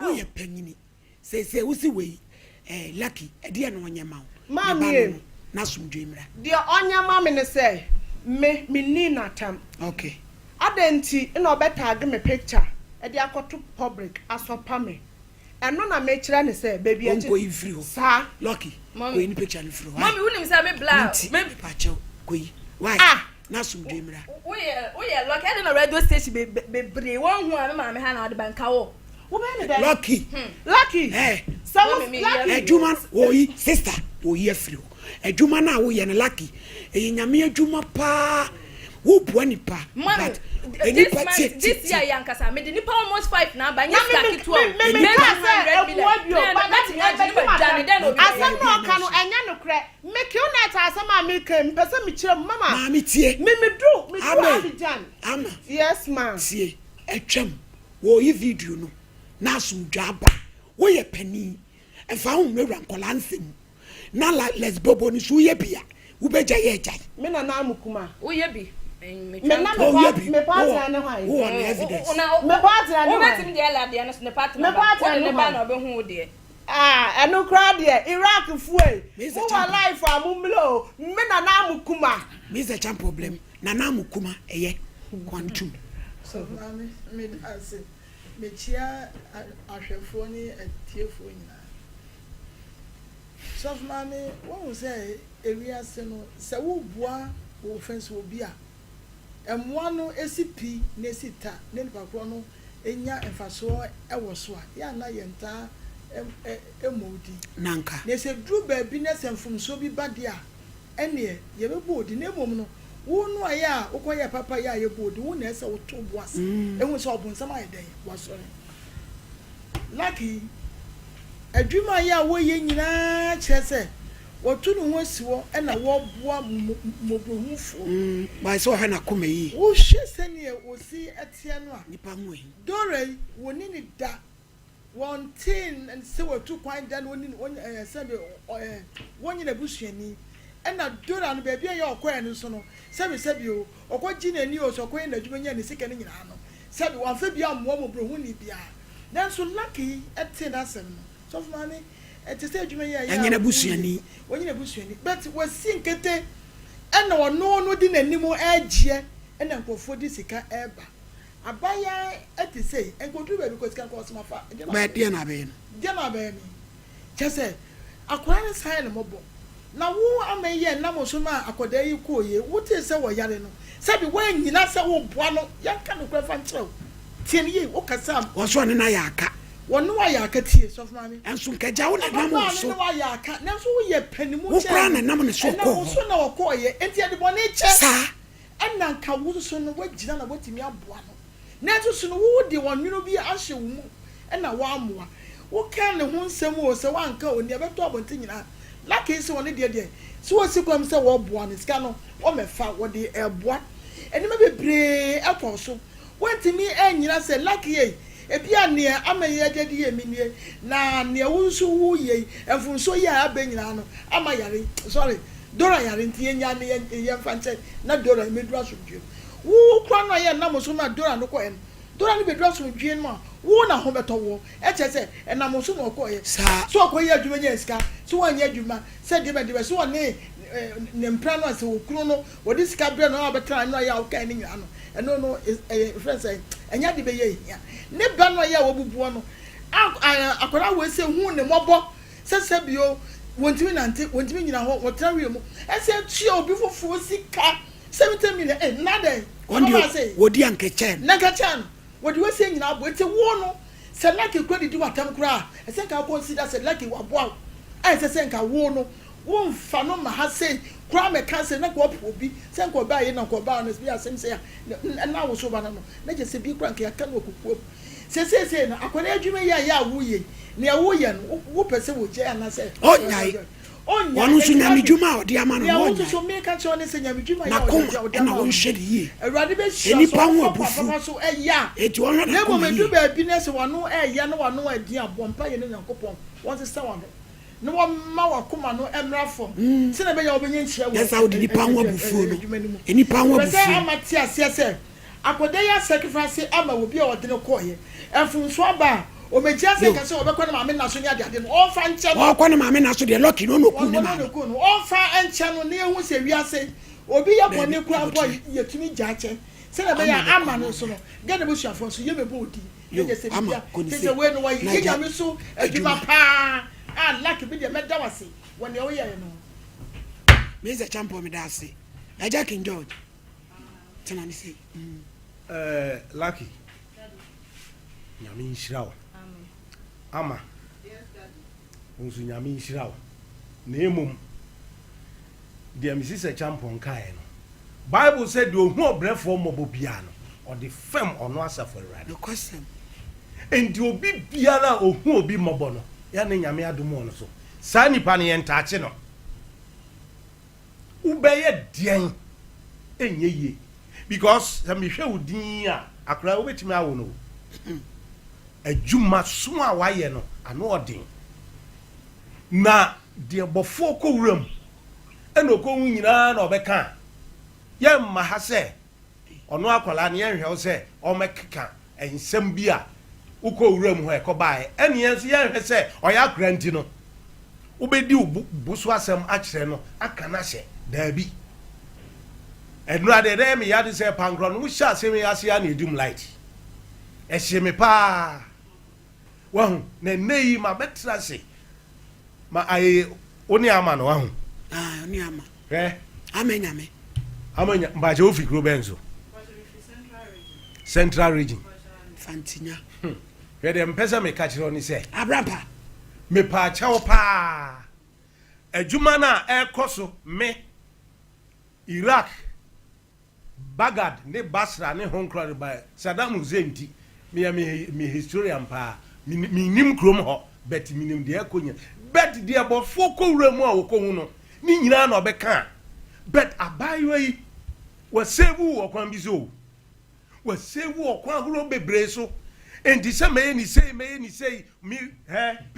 wo ye panyini se wo si we lucky e de no onyama mami na sumdwe mra de onyama me ne say me ni na tam okay adenti na obetag me picture e de akoto public asopa me eno na me kire ne say baby aje onko ifri ho sa lucky ko ni picture ni free ho mami unim say me bla me pa chew ko yi why na sumdwe mra wo ye lucky e na radio station be bre won hu a me mama ha na ode banka wo wo be ne be lucky so lucky adwuma wo yi sister wo yi afri ho adwuma na wo ye ne lucky e nyame adwuma pa wo bua nipa but this year yankasa me the nipa almost 5 na ba nya skaki to me ka say ebuabio ba na asem no ka no enya no kre make you net asem a me ka me pese me kire mama ma me tie me do Abidjan ama yes ma'am tie etwam wo yi video no na asumdwa aba wo ye pani emfa hu me rankola nsem na let's bobo ni so ye bia wo beja ye jai me na amukuma wo ye bi me party na hwan who on evidence me party na hwan me tim de la de na party na ba obe hu de eno kra de Iraq fue who are life amumlo me na amukuma me is a champ problem na amukuma eye quantum so me ase me chia ahwefo ni atiefo nyina so mama won say ewiase no se wo bua wo fence wo bia emwa no esipi na esita ne nipakro no enya emfaso ewo so a ya na yenta emodi nanka na se dru ba bi na semfumso bi bade a ene ye bebo odi na emom no wo no aya ukoye papa ya ye bodi wo na ese wo to boas ehun so obunsam ayeden wasore lucky adwuma ya wo ye nyina kyese wotu no ho siwo e na wo boa mobrohufo ba so ha na koma yi wo hwe sene wo si etie no a nipa mu yi dore woni ni da one thing and se wotu kwan da no ni sebe wonyi na busuani e na dora no ba bia ye okoye no so no sebe o okoji na ni o so koye na dwuma nya ni sika ni nyina no sebe wa fa bia mo mobrohu ni bia then so lucky etie na sem no so for money ete say adwuma ya anyina busuani wonyina busuani but wasi nkete ena ono no di nanim agye ena nkofo di sika eba abaya eti say enko do be because kan ko so mafa ba dia na be ni chese akora ne sai ne mobo na wo amaye na mo so ma akoda yi ko ye wo te se wo yare no sabi wo nyina se wo boa no yanka no kwa fa nkyerɛw tie ne ye wo kasa wo so ne na ya aka wonu wa ya aka tie so fa mi enso nkaja wo na nam wo so wa ya aka na so wo ye panimu wo kra na nam ne so ko wo so na wo ko ye enti ade bo ne che sa enna nka wo so no wagina na watimi aboa no na so no wo de wonwino bi ahye wo mu enna wo amoa wo kan ne ho nsɛm wo sɛ wanka oni abeto abonte nyina like isi woni de so wo sikwam sɛ wo boa ne sika no wo mefa wo de eboa eni ma bebre akɔ so wantimi anyina sɛ like ye ebia ne amaye de ye minie na ne wo nso wo ye enfunso ye abanyina no ama yare sorry dora yare ntie nya ne ye mfanche na dora medura so dwe wo kwa no ye na mo so na dora no ko en dora ne bedura so dwe no wo na ho beto wo eche se na mo so no ko ye so ko ye adwuma nya sika so wanya adwuma se de be so ne mpra no se wo kunu no wo di sika bre no abetra no ya wo kan ni nya no eno no friends enya de be ye ne ba no ya wo bubuo no akora wo se hu ne mobo se bio wontimi nante wontimi nyina ho wotra wi mu ese tua obi fofo sika 70 million na dey wodi ankechen na kachen wodi we se nyina abo ete wo no se like credit watam kura ese ka consider se like wa boa ese nka wo no wo mfa no ma ha se kura me kan se na ko obi se nka oba ye na ko ba no bi asem se na wo so ba no na je se bi kura nka ya kan wo kukuo se na akwara adwuma ya wuye ne wuye no wo pese wo je ana se onyai wonu so nyame dwuma odi ama no onyai wo so me ka cho ne se nyame dwuma ya odi na wo nhwede yi awurade be hia enipa ho abufu so eya eti won na mo medu ba bi ne se wano eya no wano adi abompa ye ne nyankopon won se se wano no wo ma wakoma no emrafo se na be ya obenye nchia wo yesa odi nipa ho abufu no enipa ho abufu se amati ase se akoda ya sacrifice ama wo bi a odi ne koye enfunso aba o mejia se ka se obekọ na mame na so ni ade no o fa nche no o kwa na mame na so de lucky no no ku ne ma o fa enche no ne ehu se wiase obi ya bone kura bo yetumi jaache se na be ya ama no so no gane bo suafo so ye mebo odi ye se bia se we no wa ye nyame so adwuma pa lucky bi de meda wase wone o ye no me is a champion me da se Eja King George tena ni say lucky nyame nhyirawo ama unsu nyame nhyirawo na emom de amisi se champion kai no bible said do hu obrefo mobo bia no or the fem ono asafo rade no question enti obi bia na ohu obi mobo no ya ne nyame adom ono so sa nipa ne yentaache no ubeye dien enye ye because me hwe udin a akra obetimi awo no adwuma so a waye no ano odin na de bofo ko wuram eno ko hu nyina na obeka ye ma ha se ono akwala ne ye hwe se o mekeka ensem bi a uko wuram ho ekobae ene ye se ye hwe se oya akra nti no ubedi busu asem akire no aka na hye daabi enura de dem ya de se pankro no hya asem ya se ya na edum light ehye me pa wahu na nei ma betra se ma ai oni ama no wahu oni ama amenya mbaje ofi gro benzo central region fantinya de mpesa me ka kire oni se abrapa me pa chawo pa adwuma na ekoso me Iraq Baghdad ne Basra ne Honkra by Saddam Hussein ti me historian pa mi nim krom ho bet mi nim de akonya bet de abofo ko wuramu a wo ko hu no ni nyina na obeka bet abayo yi wasebu okwan bi so wasebu okwan huro bebre so enti se me ni sei mi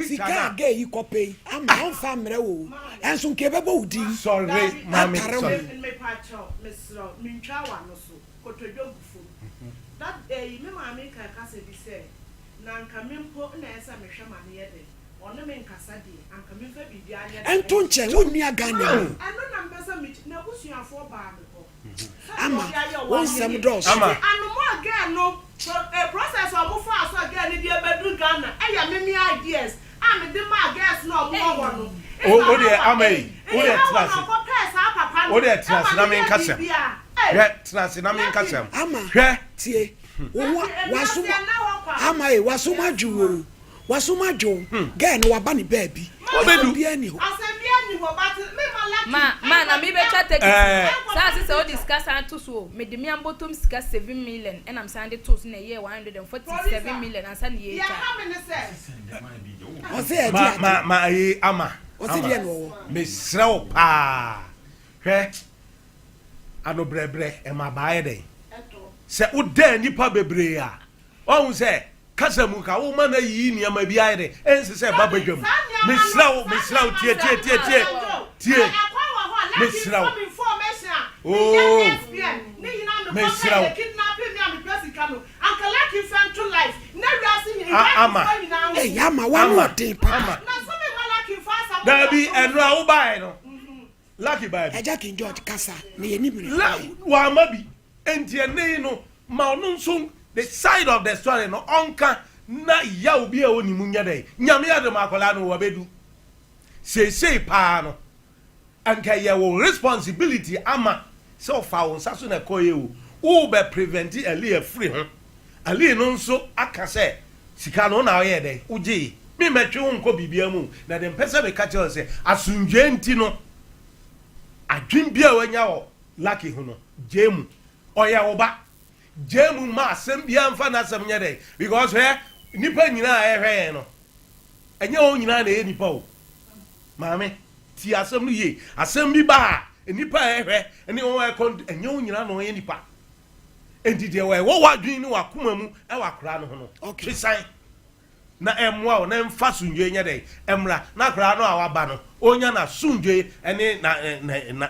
sika ga yi kopei ama on fa mre wo enso nke bebo udi sorry mami sorry me pacho mesro mi ntwa wa no so kotodwogufo that me mami ka se bi se na nka mempo na esa mehwe mane ye de ono me nkasa de anka me fa bibia anya de ento nche wonni aga na ano na mbesa mi na busuafo ba me ko ama won sem dos ama ano mo aga no So a process of move fast again in the Bedu Ghana. I have many ideas. I'm the my guess no more. Oh, dear, Amay. Oh, dear, Trans, Cassam. Yeah, Trans, Cassam. Ama, tie. Wasuma Jew. Wasuma Joe. Gan, Wabani baby. Man, I may better take it. So discuss and to so. Made the mere bottom discuss 7 million, and I'm sending tools in a year 147 million and send ye. I say, my Ama. What's it? Miss Slow, ah, hey, I know brebre and my body. Say, would dare nipa bebrea. Oh, say, Casamuka, woman, a year, my beide, and say, Babajum. Miss Slow, tear. Miss Slow. Oh, Miss Slow. Ama, one more day, Papa. Dabi and Raubino. Lucky by Jack and George Casa, me any Wamabi, and Tianino, Maunusum, the side of the story, no onka, na yaubia oni munyade, Yamia de Macolano Wabedu. Say, Pano, and Kayawo responsibility, Ama, so far on Sasuna Koyu, who be preventing a lear free, a lear non so, I can say, Sicano now, yede, Uji. Me metwe unko bibiamu na dem pese me catch us say asunje ntino adwin bia wanya wo lucky hu no jemu oya oba jemu ma asem bia mfa na asem nyede because nipa nyina ehwe no enye o nyina na nipa o maame ti asem no ye asem bi ba nipa ehwe ene o enye o nyina no ye nipa entide we wo wadwin ni wakoma mu e wakora no ho no okay sai na emwa na mfa sunjwe nya dey emra na kra no awaba no onya na sunjwe ene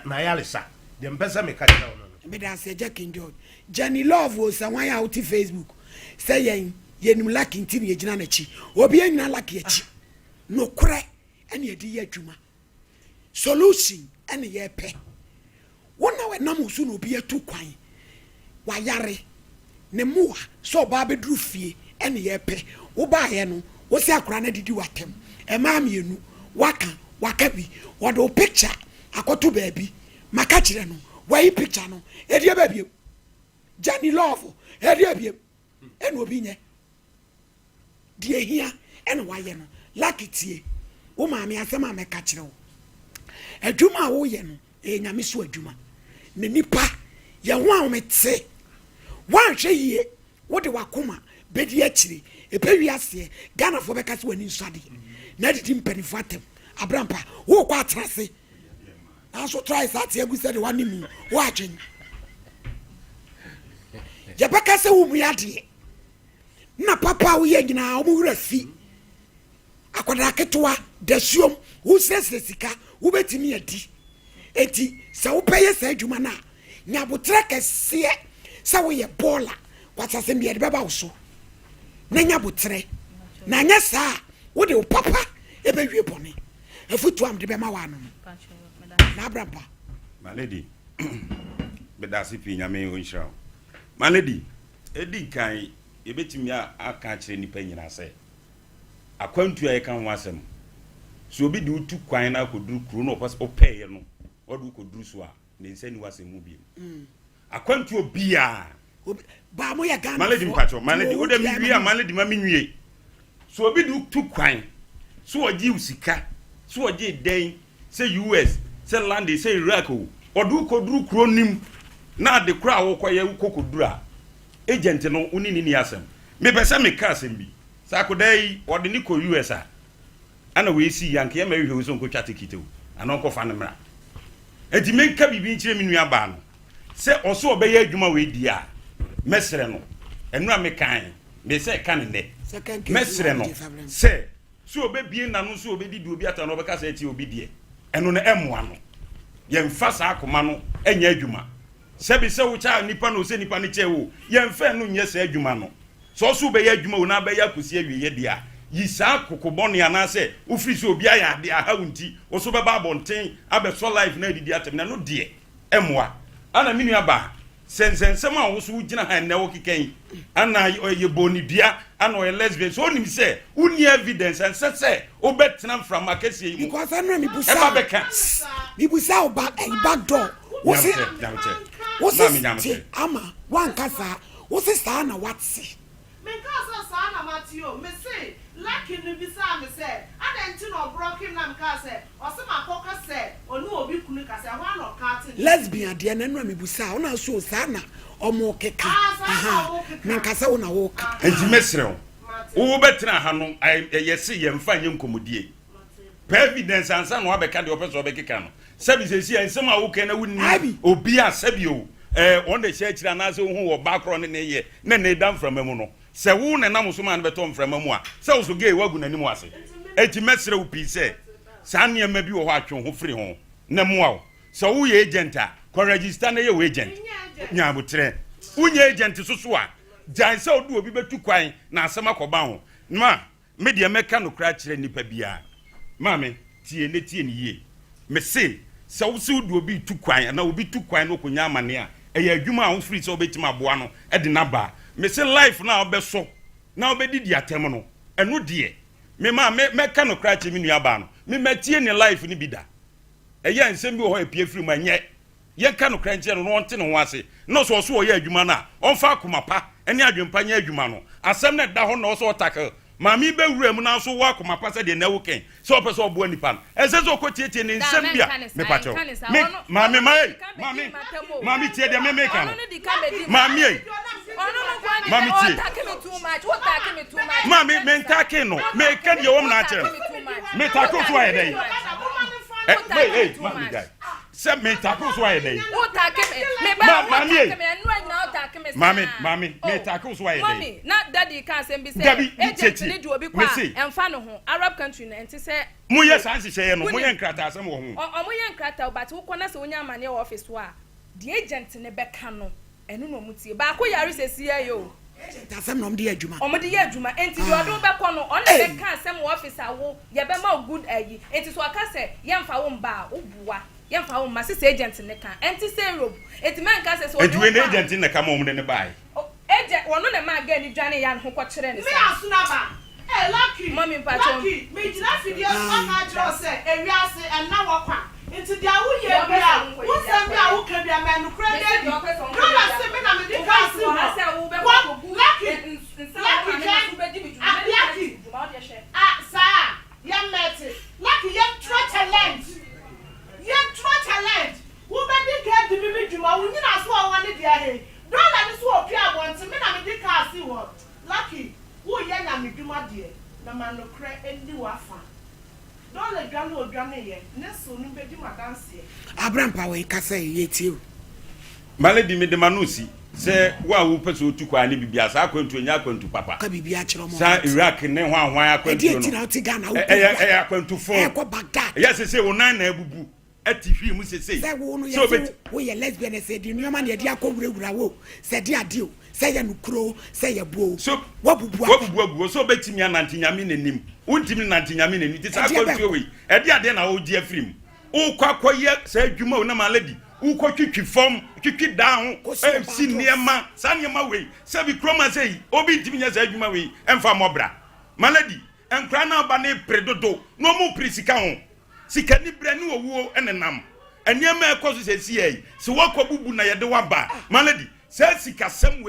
na yalisa dem pesa me catch down no me da say Jack and George Jenny Love was someone out on Facebook say yenim lucky ntini ye gina na chi obi anyina lucky achi no kure ene ye di adwuma solution ene ye pe wona we nam usu no obi atu kwan wa yare ne muwa so ba be dru fie ene ye pe wo ba ye no wo se akura na didi watem e ma mienu wakabi wo do picture akoto baabi maka kire no wai picture no e die baabiem Johnny Love e die baabiem ene obi nye die hia ene wa ye no lucky tie wo ma me asema me ka kire wo adwuma wo ye no e nyame so adwuma ne nipa ye ho a wo mete wan hwe yie wo de wakoma bedi akire epe wiase Ghana fo beka se wani nsade na didi mpanifo atem abrampa wo kwa atrase na so try sat eguse de wani mu wo adwen je beka se wo mu yade na papa wo ye nyina wo wura fi akwada ketwa dasuom wo sese sika wo betimi adi eti se wo peye se adwuma na nyabotre kese se wo ye bola kwatase mbi de beba wo so nanya botre na nya sa wo de papa e be wie bone afutu am de be ma wa no na abrapa my lady be da si pi nyame onhira my lady edi kan e betimi aka kire nipa nyina se akwantu ya kan wasem so obi de utu kwan na koduru kuro no opeye no odu koduru so a ne nsani wasem mu bi akwantu obi a ba mo ya Ghana maledi mpacho maledi o de mi wi a maledi ma mi nwie so obi du tu kwan so oji usika so oji den say US say land say Iraq o odu koduru kuro nim na de kura wo koye kokoduru a agent no unini ni asem me pese me ka asem bi sa kodai ode ni ko US a ana we si yanke ya ma hwe so nkotwa ticket o ana nkofa ne mra enti me ka bibi nkire me nua ba no se oso obeye adwuma we di a mesre no enu amekan me se kan ne mesre no se so obebie na no so obedi di obi ata no obeka se ti obi die enu ne emoa no ye mfa sa akoma no enya adwuma se bi se wo cha nipa no se nipa ne che wo ye mfa no nye se adwuma no so so obeye adwuma wo na abeya kosi awie di a yi sa kokobone ana se ofiri se obi aya de aha wunti wo so beba abonten abeso life na didi atem na no die emoa ana minu aba sense sama wo so gina ha na wo kikan ana ye bonidua ana o lesbian so onim say uni evidence and say obetena from market yi because I know me busa back door wo se ama wan kasa wo se sa na watsi me kasa sa na matio me say lucky ni bisa me say adenti no broken na me kasa o se makoka say onu obi kunu kasa ho na ka lesbian de na no me busa ona so sa na omo keka me kasa wo na wo ka enti mesrew wo betena ha no yesi ye mfa nye nkomodie evidence ansa no abeka de opeso obekeka no sabi sesi ensem a wo ken na wonni obi a sabi o on the church na se hu wo background ne ye na ne dam from mu no se wo ne nam so man beto from mu a se wo so gay wagu nanim ase enti mesre wo pi se sa ne ma bi wo ho atwe ho free ho na mu a se wo ye agent a ko register na ye wo agent nya botre unye agent so a jan se odu obi betu kwan na asem akoba ho ma me de meka no kra kire nipa bia mame tie ne ye me se se wo se odu obi tu kwan na obi tu kwan no konya amane a eya adwuma a wo free se obetima aboa no e de na ba me se life na obeso na obedidi atem no eno de me ma meka no kra kire me nua ba no me matie ne life ni bida eya nsem bi wo ho epie free ma nye ye ka no kra kire no wonte no ho ase no so wo ye adwuma na onfa akomapa ene adwempa nya adwuma no asem na da ho na wo so tackle mami be wura mu na so wa akomapa se de na wo ken so opeso obo nipa no ese so kotiete ne nsem bia me pacho me mami tie de me meka no mami mami tie mami me take no me ka de wo na chere me take so aye dey hey mami guy se me take so aye dey mami me take so aye dey mami na daddy can say be say ni do obi kwa emfa no ho Arab country na enti say mu yes ansi say no mu ye nkrata asem wo ho mu ye nkrata but wo kona se wonya amane office wa the agent ne beka no enu no mutie ba ko yare sesi ayo agent asem no de adwuma de ye adwuma enti do do beka no on ne beka asem office awo ye be ma good ayi enti so aka say ye mfa wo mba obuwa ye mfa wo ma se agent ne kan enti say rob enti man ka say so enti we agent ne ka mo mo ne bai eje wono na ma ga ni dwane ya ho ko kire ne me asuna ba lucky mommy mpacho lucky me jira fidie so ma jro se ewiase enna wokwa nti dia wo ye bia wo se bia wo ka bia me no kra de no na se me na me di ka si wo lucky sa ya mete lucky ya talent wo be di ka di mi djuma wo nyina so wo ne dia he don't let this walk here once. Me na me di car see what. Lucky, who ye na me duma die. Na man no cry endi wafa. Don't let gano o gano ye. Neso ni be di ma dance ye. Abraham pa we ka say ye ti o. Maledi me de manusi. Se wa wo pese otu kwa ni bibia sa akwantu enya akwantu papa. Ka bibia kire mo. Sa Iraq ne hwan akwantu no. E di na ti Ghana wo. Akwantu fo. E ko Baghdad. Yes se wo nan na ebubu. Ati hwi mu sese so we ye lesbian say di nyoma na dia akowurawura wo say dia ade o say ye nukro say ye bo so wabubu so betimi anante nyame nanim wontimi nante nyame nanim ti sa akwantu we e dia ade na wo di afrim wo kwakoye say adwuma wo na maladi wo kwatwitwi fom twitwi dan ho si niema sa niema we say bi kroma say obi ntimi nya say adwuma we emfa mobra maladi enkra na ba ne predodo no mu prisika ho sikani brani owuo enenam eniema ekoso sesi yi se wakobubu na yede waba maladi se sikasem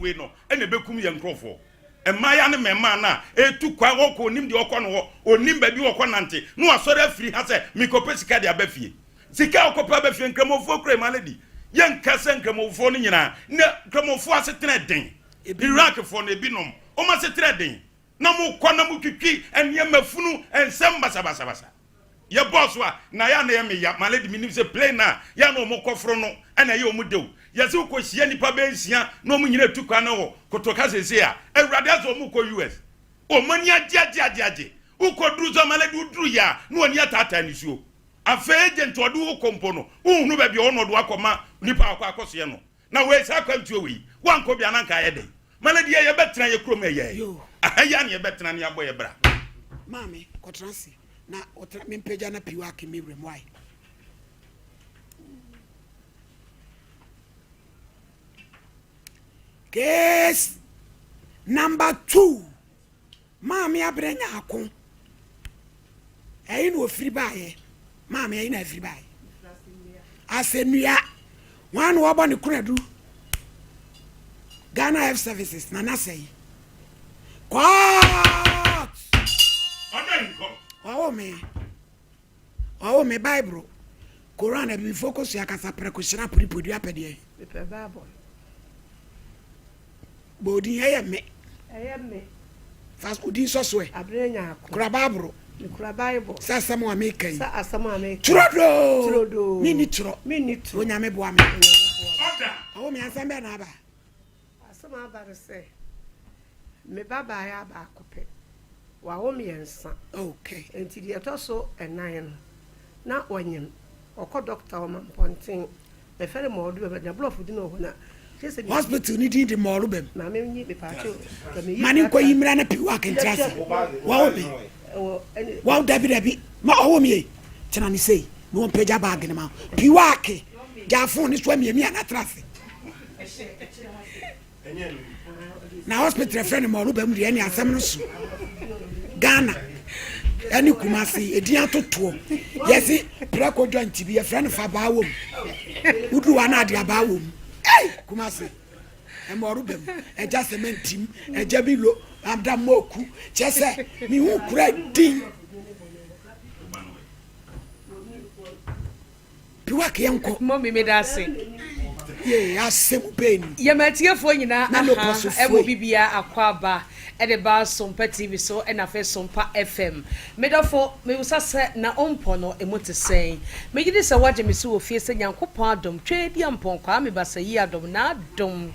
we no ene bekum ye nkrofo emaya ne mema na etu kwa woko onim de okọ no onim ba bi woko nante no asore afiri ha se mikope sika de abafie sika okopa abafie nkramofo kure maladi ye nkase nkramofo no nyina ne nkramofo asetena den Iraq fo no ebinom o ma setena den na mo kwa na mo twitwi eniema funu ensem basa ye boss wa na ya na ye me ya maledi minim se play na ya no mo kofro no na ye omudew ye se ko hia nipa be nsia no mo nyina tukwa na wo kotoka sese a awurade azo mo ko US o mani aje uko druzo maledi udru ya no oni atata ni suo afa agent odu wo kompo no uhunu ba bi ono do akoma nipa akwakoso ye no na we sa kwantu we wanko bia na nka ye den maledi ye betena ye krom ye ahaya ne ye betena ne aboye bra mami kotransi na otra mimpeja na piwa kimire mwai case number 2 maami abrenya akon no free buy maami na free buy asenua wan wo bo ne kunadu Ghana Health Services na say what oh me Bible Quran e be focus ya kasa prekoshira puripodu apede me Bible bodi me fast udi so so e abrenya akon kura Bible kura Bible sa asamo ameka sa asamo ameka trodo mini tro onyame boa me oh me asambe na aba asamo aba se me baba ya ba akope wa wo me yensa okay enti de to so enan na wanyem oko doctor o mamponten me fere mo odu be na blof di no ho na hospital ni di mo oru bem na me nyi be pacho mani ko yimra na piwa kentrase wa me wa dabi ma owo me tena ni sei no on peja bag ni ma piwa ke ja phone ni so me na trase na hospital friend mo oru bem de ni asem no so Ghana any Kumasi edi atoto yesi preko joint bi e friend fa ba wom udu wa na de ba wom Kumasi e mo rubem e ja cementim e ja bilo amda moku chese mi hu kura din piwa ke yanko mommy me da se ye asem pain ye matiefo nyina e wo bibia akwaba e de ba Sompa TV so e na fe Sompa FM medofo me usase na ompo no emotesen me gidi se waje me se wo fie se nyankopon adom twa bia mpon kwa me basa yi adom na adom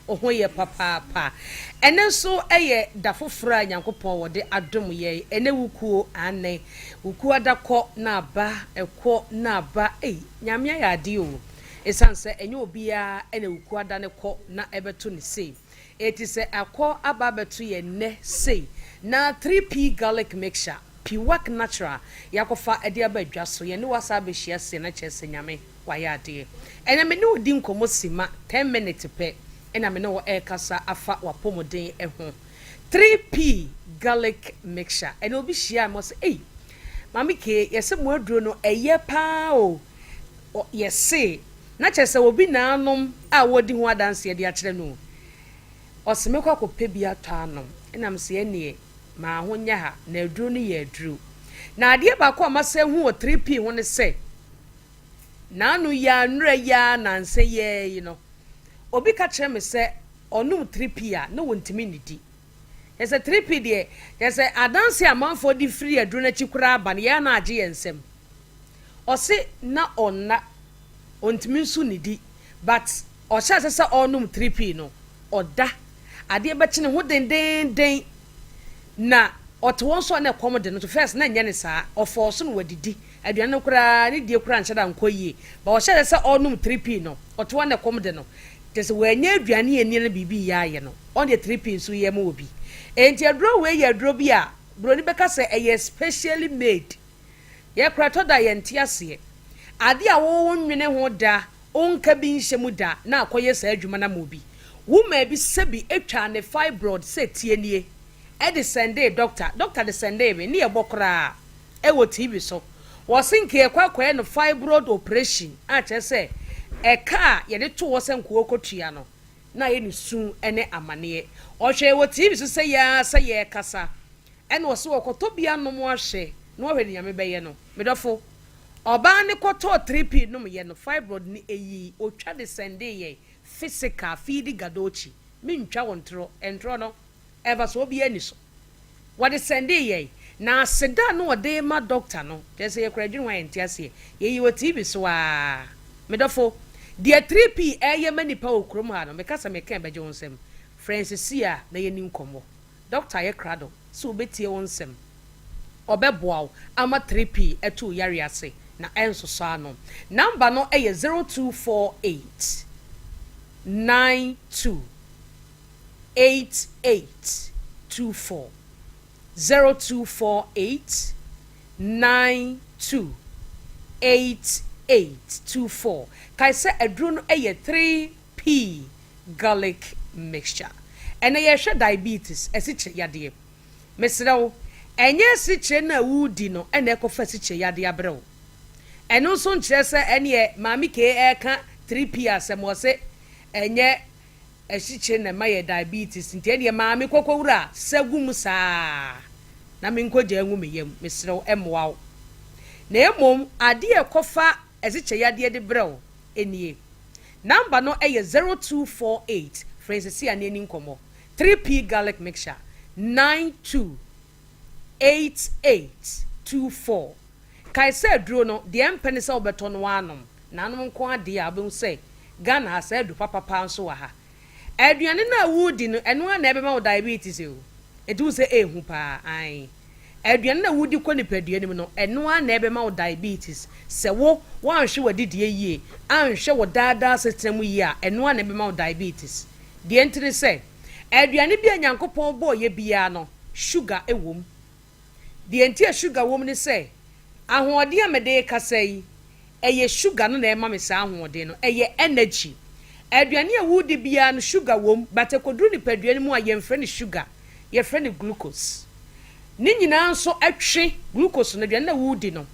oho ye papa ene so eye da foforo nyankopon wo de adom ye ene wukuo ane wukuo adakọ na aba ekọ na aba nyame ya ade o esanse enye obia ene wukuo adane kọ na ebeto ne sei eti se akọ aba beto ye ne sei na 3p garlic mixture piwak natural yakofa ade abadwa so ye ne wasa behia se na chese nyame wa ya ade ene me ne odi nkomo sima 10 minutes pe ena me no kasa afa wapomoden eho 3p garlic mixture ene obi hia mo se mami ke yese mo aduro no eye pa o yese na chese obi na anom a wodi ho adanse de a kire no oseme kwa kope bi atano ena me se ene ma ho nya ha na aduro no ye aduro na ade ba ko ma se hu 3p ho ne se na anu ya nra ya na nse ye you know obi ka kire me se onum 3p a no wontimi nidi yese 3p de yese adanse amanfo di free aduro na chikura aba na ya na age yensem ose na onna ontimi nsu nidi but o sha se onum 3p no oda ade be kine ho den na oto won so na kom de no to first na nya ne saa ofo so no wadidi aduane kura ne die kura nchada nkoyie ba o sha se onum 3p no oto won na kom de no tese wanya aduane ye ne bibi ya ye no on the 3p nso ye ma obi enti adro we ye adro bi a bro ni beka se eye specially made ye kura to da ye ntiase ade a wo nwene ho da onka bi nhye da na akoye sa adwuma na mobi wuma bi sebi etwa ne fibroid se tie nie e de sende doctor de sende me ne ye bokra e wo TV so wo sinke ye kwakwae no fibroid operation a chese e ka ye de to wo senko okotua no na ye ni su ene amane o hwe wo TV so se ye kasa ene wo so okoto bia no mo ahwe no hwe nyame beye no medofo oba ne koto 3p no ye no fibroid ni eyi otwa de sende ye physical feed gadochi mentwa wontro entro no ever so obi ani so what de sende ye na seda no ode ma doctor no just ye kradwin wa entiase ye yi wo TV so a medofo de 3p eye manipa okrom ha no mekasa meka beje wonsem Francis ya na ye ni nkomo doctor ye krado so obetie wonsem obeboaw ama 3p etu yare ase na enso so no number no eye 0248 92 8824 0248 92 8824 kai se adru no eye 3p garlic mixture ene ye hwe diabetes esiche yade mesrew enye siche na wudi no ene ekofa siche yade abrew eno so nkyere se ene maami ke eka 3p asemo se enye esiche na maye diabetes nti ene maami kokowura sagum saa na menkoje anwu meyam mesrew emwaw na emom ade ekofa esiche yade de brew enie number no eye 0248 Francis Aneni Nkomo 3p garlic mixture 928824 kai say dro no de empene say obeto no anom na anom nko ade a be say Ghana has edu papa nso wa ha aduane na wudi no eno na ebe ma diabetes o edu say ehu pa ai aduane na wudi ko nipaduane no eno na ebe ma diabetes se wo wanhwe wadidie yie anhwe wo dada system yie a eno na ebe ma diabetes de entire say aduane bi anyankopon bo ye bia no sugar ewom de entie sugar wom ni say ahoɔden a mede kasa yi eye sugar no na ema me sa ahoɔden no eye energy aduane a wudi bia no sugar wom batekoduru ni paduane mu a ye mfre ni sugar ye mfre ni glucose ni nyina nso atwe glucose no aduane na wudi no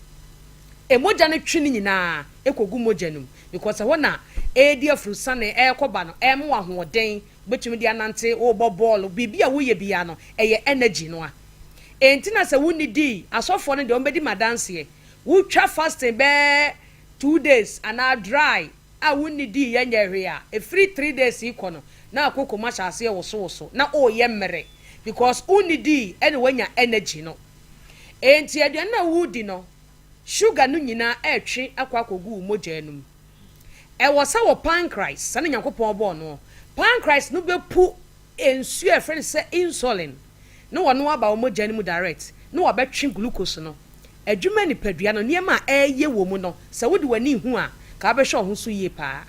emoja no twe ni nyina ekogu moja num because wona edi afrusa na ekoba no emu ahoɔden betumi di anante wo ball bibia wo ye bia no eye energy no a entina se wuni di asofo no de ombedi madanse wo twa fasting be 2 days ana dry a wuni di ye nyehwe a e free 3 days ikono na akoko ma hyase wo so na o ye mmere because wuni di ene wanya energy no enti aduane na wudi no sugar no nyina etwe akwakogu moja enum e wo sa wo pancreas sa na yakopon bo no pancreas no be pu ensu e friend say insulin no wono aba wo moja enum direct no wa betwe glucose no adwuma ni padua no niema eye wo mu no sa wodi wani hu a ka be hwe ho so yie pa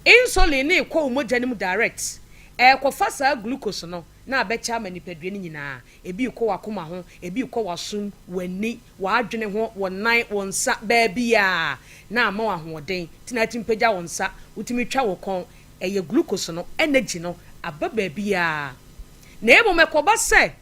insulin ne ko moja enum direct e ko fasa glucose no na abecha mani padua ni nyina ebi ko wakoma ho ebi ko wasum wani waadwene ho wonan wonsa baabia na ama wahoden tina timpagya wonsa utimi twa wokon eye glucose no energy no aba baabia na ebo mekoba se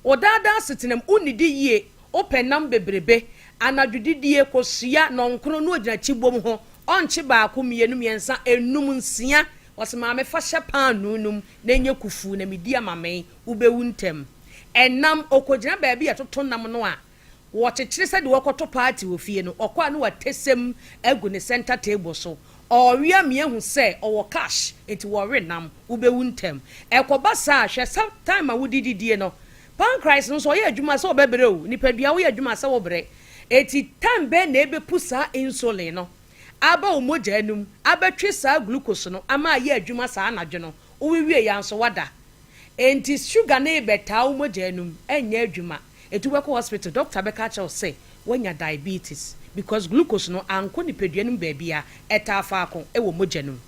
odada sitinem unidi yie openam bebrebe anadwudidie kosua no nkro no ogina chibom ho onche baako mienu miensa enum nsia wasema me fa shepan nunum na enye kufu na media mame ubewu ntem enam okogina baabi atoto nam no a wo kyekire se de wokoto party wo fie no okwa no watesem agu ne center table so owia miehu se owo cash enti wo renam ubewu ntem ekoba sa hwe some time a wodididie no pancreas no so ye adwuma se obebere o nipadua wo ye adwuma se wo bre eti time be na ebe pusa insulin no aba umoja enum abetwe sa glucose no ama ye adwuma sa anadwe no owiwie ya nso wada enti sugar na ebeta umoja enum enya adwuma etubeko hospital doctor beka cha say wanya diabetes because glucose no anko ni peduanum baabia etafa akon ewo moja enum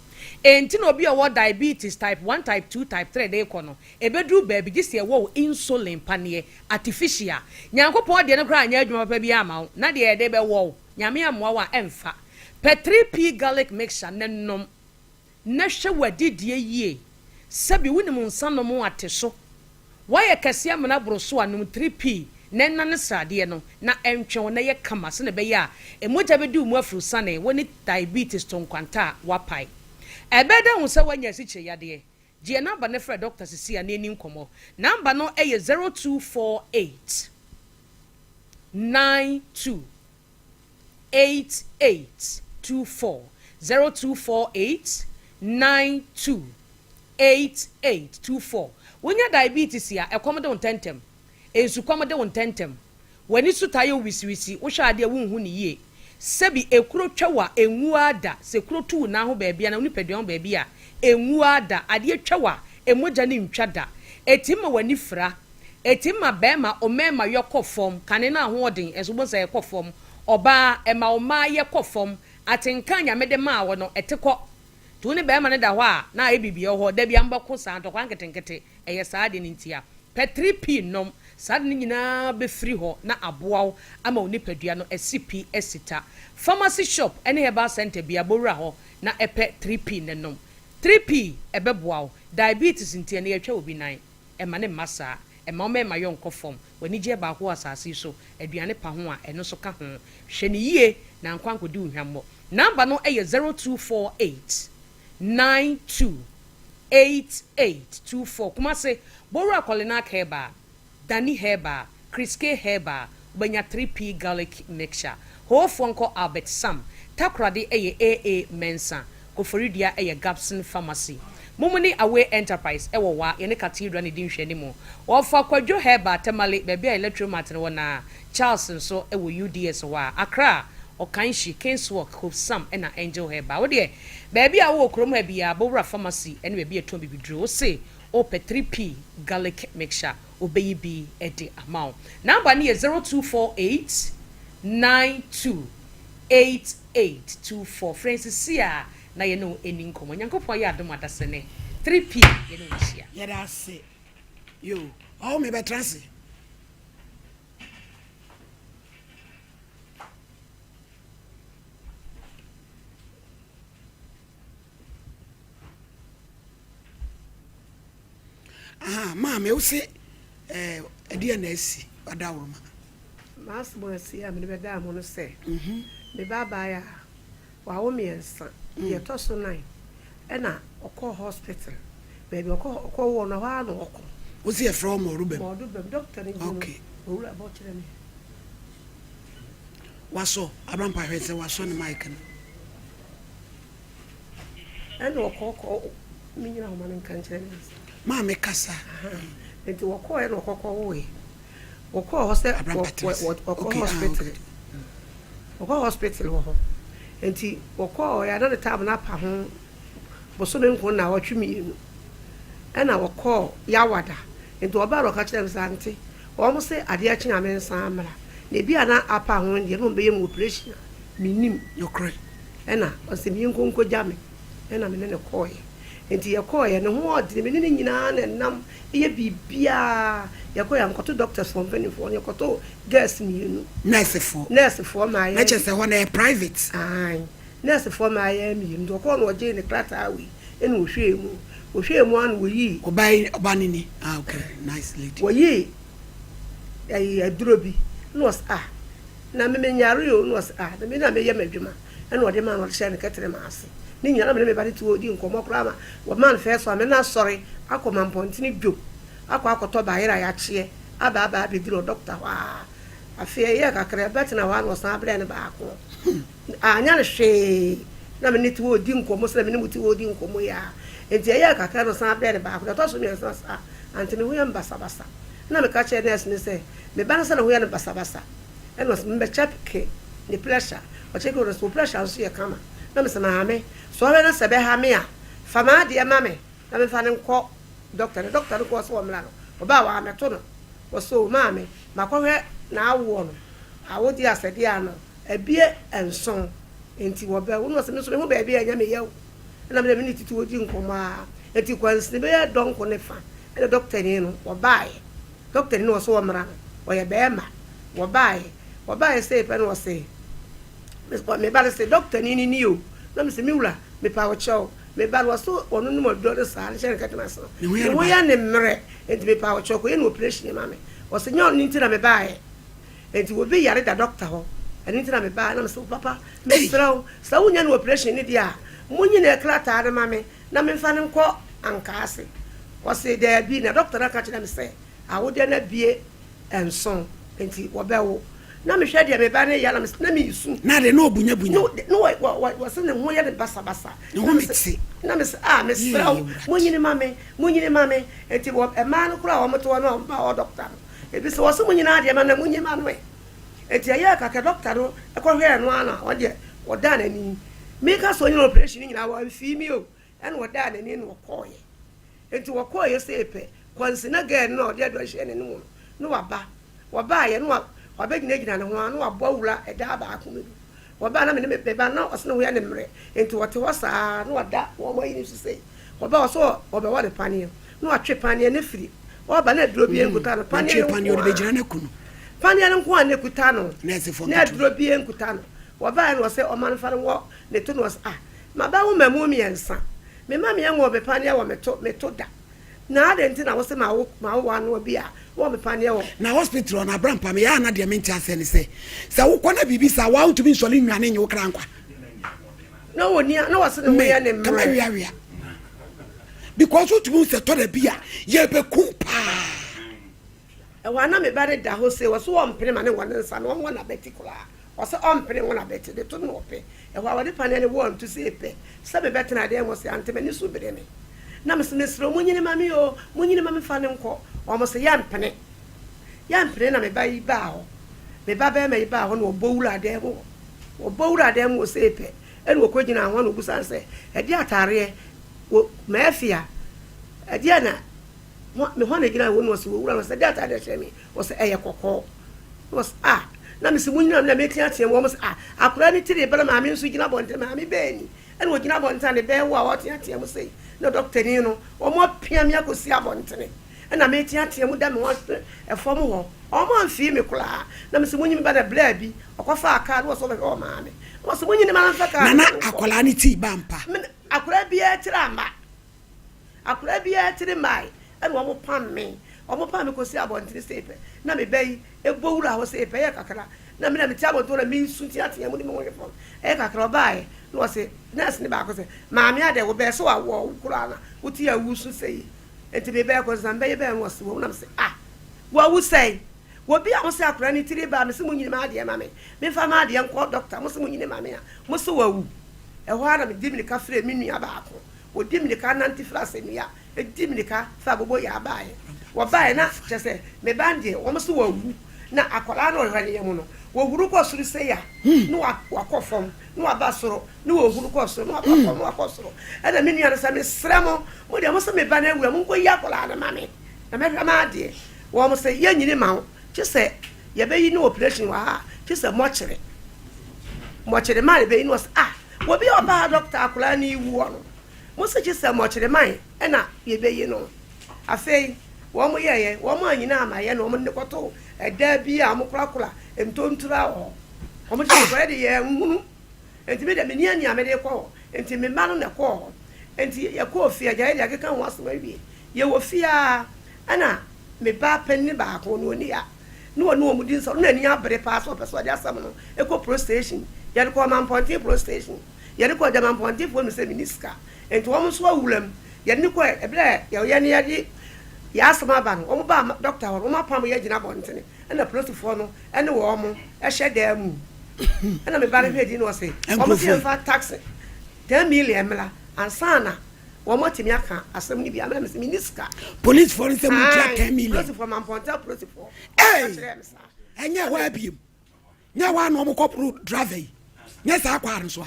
enti no obi owo diabetes type 1 type 2 type 3 dey kono ebedru baabi gise ewo insulin panie artificial nyankopon de no kra anya adwuma papa bi ama na de ede be wo nyame amwa wa emfa per 3p garlic mixture nennom na hwe wadidie yie sabi wunim nsanom ateso waye kase amana broso anom 3p nenna ne srade no na entwe na ye kama se ne be ya emoja be du mu afrusa ne woni diabetes to nkwanta wapai ebeda hu se wanya siche yade je number ne frɛ Dr. Sisi Aneni Nkomo number no eye 0248 92 8824 0248 92 8824 wonya diabetes ya ekomode wontentem ensu komode wontentem wani sutaye wiswisi wo hwa ade wonhu ne yie sebi ekuro twawa enwu ada se kuro tu na ho baabia na unipaduan baabia enwu ada ade twawa emoja ne ntwada etima wani fra etima bema omema yokofom kane na ho odin esubo se ekofom oba ema oma ye kofom atenka nyamede ma wo no eteko to ne bema ne da ho a na ebibie ho da bia mbako sa to kwanketenkete eye saade ne ntia per 3p nom saade ne nyina be free ho na aboaw ama onipadua no SCP esita pharmacy shop ene Herbal center bia bowra ho na epe 3p ne nom 3p ebeboa diabetes ntia na yetwa obi nan ema ne masa ema o ma yonko fom wani je ba ho asase so aduane pa ho a eno so ka ho hwe ne yie na nkwanko di uhwammo number no eye 0248 928824 kuma se boru akolina Herbal Dani Herbal Criske Herbal banya 3p garlic mixture ho fonko Albert Sam takrade eye AA Mensa koforidia eye Gapson Pharmacy Mumuni Away Enterprise ewo wa yene cathedral ne din hwani mu ofa kwadwo Herbal temale bebia electromat ne wona Charles nso ewo UDS wa Accra Okanshi Kingswalk Hope Sam ena Angel Herbal wo de bebia wo krom ha bia Bowra Pharmacy ene bebia to bibidro say o 3p garlic mixture obeyi bi ede amount number ni 0248 928824 Francis Sia na ye no eni nkomo nyankopon ya adom adasene 3p ye no hia ye da se yo o me be transi ma me usi edi na esi adawroma mas mo esi a me be da mo no se me baba ya wa wo miensa ye to so nine na okọ hospital baby okọ wo na wa no okọ usi e from orubem doctor ni okay owura bo kire me waso abrampa hwese waso ne mike no okọ mi nyina ho man kan kire me ma me kasa enti okọ e no okọ wo okọ hospital okọ hospital wo ho enti okọ ya na tab na pa ho boso ne nko na watwemi enu na okọ yawada enti oba ro ka kire me sante o mo se ade a kyen ame nsan amra na bia na apa ho de no be yem operation minim yokre na o se mi nko jame na me ne koye enti ye koye ne ho odi me ne nyina na nam ye bibia ye koye ankoto doctors from Benifo ye koto gas mi enu nurse for ma ye na chese ho na private nurse for ma ye mi ndo ko no je ne klata awi enu ohwemu an wo yi obanini okay nice lady wo yi adrobi no na me nyare yo no na me na me ye madwuma enu ode ma no hye ne ketere ma ase ni nyara me ba ti odi nkomo krama wo man first one me na sorry akoma mpontini dwo akoto ba yira ya chie aba be diro doctor wa afie ye kakra bet na wa no san bre ne ba ko anya ne hwe na me ti odi nkomo se me ni muti odi nkomo ya enti ye kakra no san bre ne ba ko to so me san sa antini hu ya mbasa basa na me ka che nurse ni se me ba na sa na hu ya mbasa basa eno me chapke ni pressure o check o so pressure so ye kama na me se na ame so we na se be ha me a fama de mame na me fa ne nko doctor ko so mla no oba wa ameto no wo so mame makwohwe na awo no awodi asede ano ebie enson enti wo be wo no se me so me hu be bia nya me yew na me ni titi wodi nkoma enti kwansi be ya donko ne fa e doctor ni no wo bae doctor ni no so mra wo ye be ma wo bae say pe no say me ba say doctor ni yo na me se mi wura me pa wo chow me ba wo so onu no do de sa le shere katena so wo ya ne mre enti me pa wo chow ko ye no operation ma me wo se nyon ni tira me bae enti wo be yare da doctor ho eni tira me bae na me so papa me sraw sa wo nya no operation ni dia munyi na klata ade ma me na me fa ne nko ankase wo se da bi na doctor aka kira me se awode na bie enson enti wo be wo na me hwe dia me ba ne ya na me isu na de no obunya no wo se ne ho ya de basa no me ti na me se me sraw munyi ni mame enti wo e ma no kura wo moto no ba o doctor e bi se wo se munyi na ade ma na munyi ma no enti ya ka doctor no e ko hwe no ana o de wo da na ni me ka so nyi operation nyina wo fi mi o en wo da na ni no koye enti wo koye se epe kwansi na ga no de do hye ne no wa ba ye no wa be gina ne ho no wa bawura e da ba ko me wa ba na me be ba na osno ho ya ne mre enti wo te wo sa no wa da wo mo yi se wa ba so wo be wa de pani no wa twe pani ne firi wa ba na duro bi enkuta no pani o de gina ne kunu pani ne nko an ekuta no na duro bi enkuta no wa ba no se o man fa no ne to no ma ba wo mamu mi ensa me ma me ngo be pan ya wo meto da na ade nti na wo se ma wo anu obi a wo me pan ya wo na hospital na brampa me ya na de me ntia se ne se wo kona bibi sa wa ntumi nsole nwane nye wo kra nkwa no woni na wo se ne wo ya ne kama wiawia because what you say to the bia ye be kumpa e wa na me ba de da ho se wo so wo mpene ma ne won nsa no wo na betikula wo se o mpene wo na beti de to no pe e wa de pan ya ne wo ntu se pe se be betena de mo se ante me ni su bere me na me se mesro munyine mami o munyine mami fa ne nko o mo se ya mpene na me ba yi ba ho me ba me ba ho no bowura de mo se pe e no ko gina ho no busan se e di atare wo mafia e di na me ho na gina wo no se wo wura no se di atare de me wo se eye kokko wo se na me se munyina na me tia wo mo se akura ni tire bela ma me nso gina bonte ma me be ni e no gina bonte na be wo a wo tia mo se no doctor ni no o mo pia mi akosi abontene na me tia mu da me wo e fo mo ho o mo anfi me kula na me se munyim ba da bla bi okofa aka no so be o ma me o se munyim ma nfa ka na akola ni ti bampa akura bi e tira mai e no mo pam me kosi abontene sepe na me bai e bowura ho sepe ya kakra na me tia bonto na me su tia mu ni me wo fo e kakra bai no se nurse ni ba ko se maami ade wo be so awo kura na wuti ya wusu sei enti be ko zamba ye be no se wo na se wo wu sei wo bi a wo se akura ni tiri ba me se munyini ma ade ma me fa ma ade nko doctor mo se munyini ma me a mo se wo wu e ho ara me dimni ka fre mi nua ba ko wo dimni ka nanti flase ni ya e dimni ka fa bobo ya ba ye wo ba ye na che se me bande wo mo se wo wu na akola no hwale ye mu no wo huru ko suru se ya no akofom no abasoro no wo huru ko suru no akofom no akosoro e na menu anasa me sremo mo de mo se me ba na awura mo ko ya akola na mame na me ma de wo mo se ye nyini ma ho che se ye be yi no operation wa ha che se mo kire ma be yi no se wo bi oba doctor akola ni wu no mo se che se mo kire man e na ye be yi no afei wo mo ye wo mo anyina ama ye no mo ne koto eda bi a mo krakura entontura o mo ti ko de ye nhunu enti me de me ni ania me de ko enti me ma no ne ko enti ye ko ofia ja ye akeka ho asoma wie ye wo fia ana me ba penni ba ko no ni ya no mo din so no ani abre pa so person de asam no e ko pro station ye de ko man ponti pro station ye de ko de man ponti fo no se miniska enti wo mo so awulam ye ni ko e ble ye ne ye ya asama ba no wo ba doctor wo ma pam ye gina bontene na protofo no ene wo mo e hye da mu na me ba le hwedi no se wo mo se fa tax 10 million mla ansana wo mo timi aka asem ni bia mla me se miniska police for se mu tia 10 million protofo man ponta protofo enye wa biem nya wa no mo kopro driver nya sa kwa nso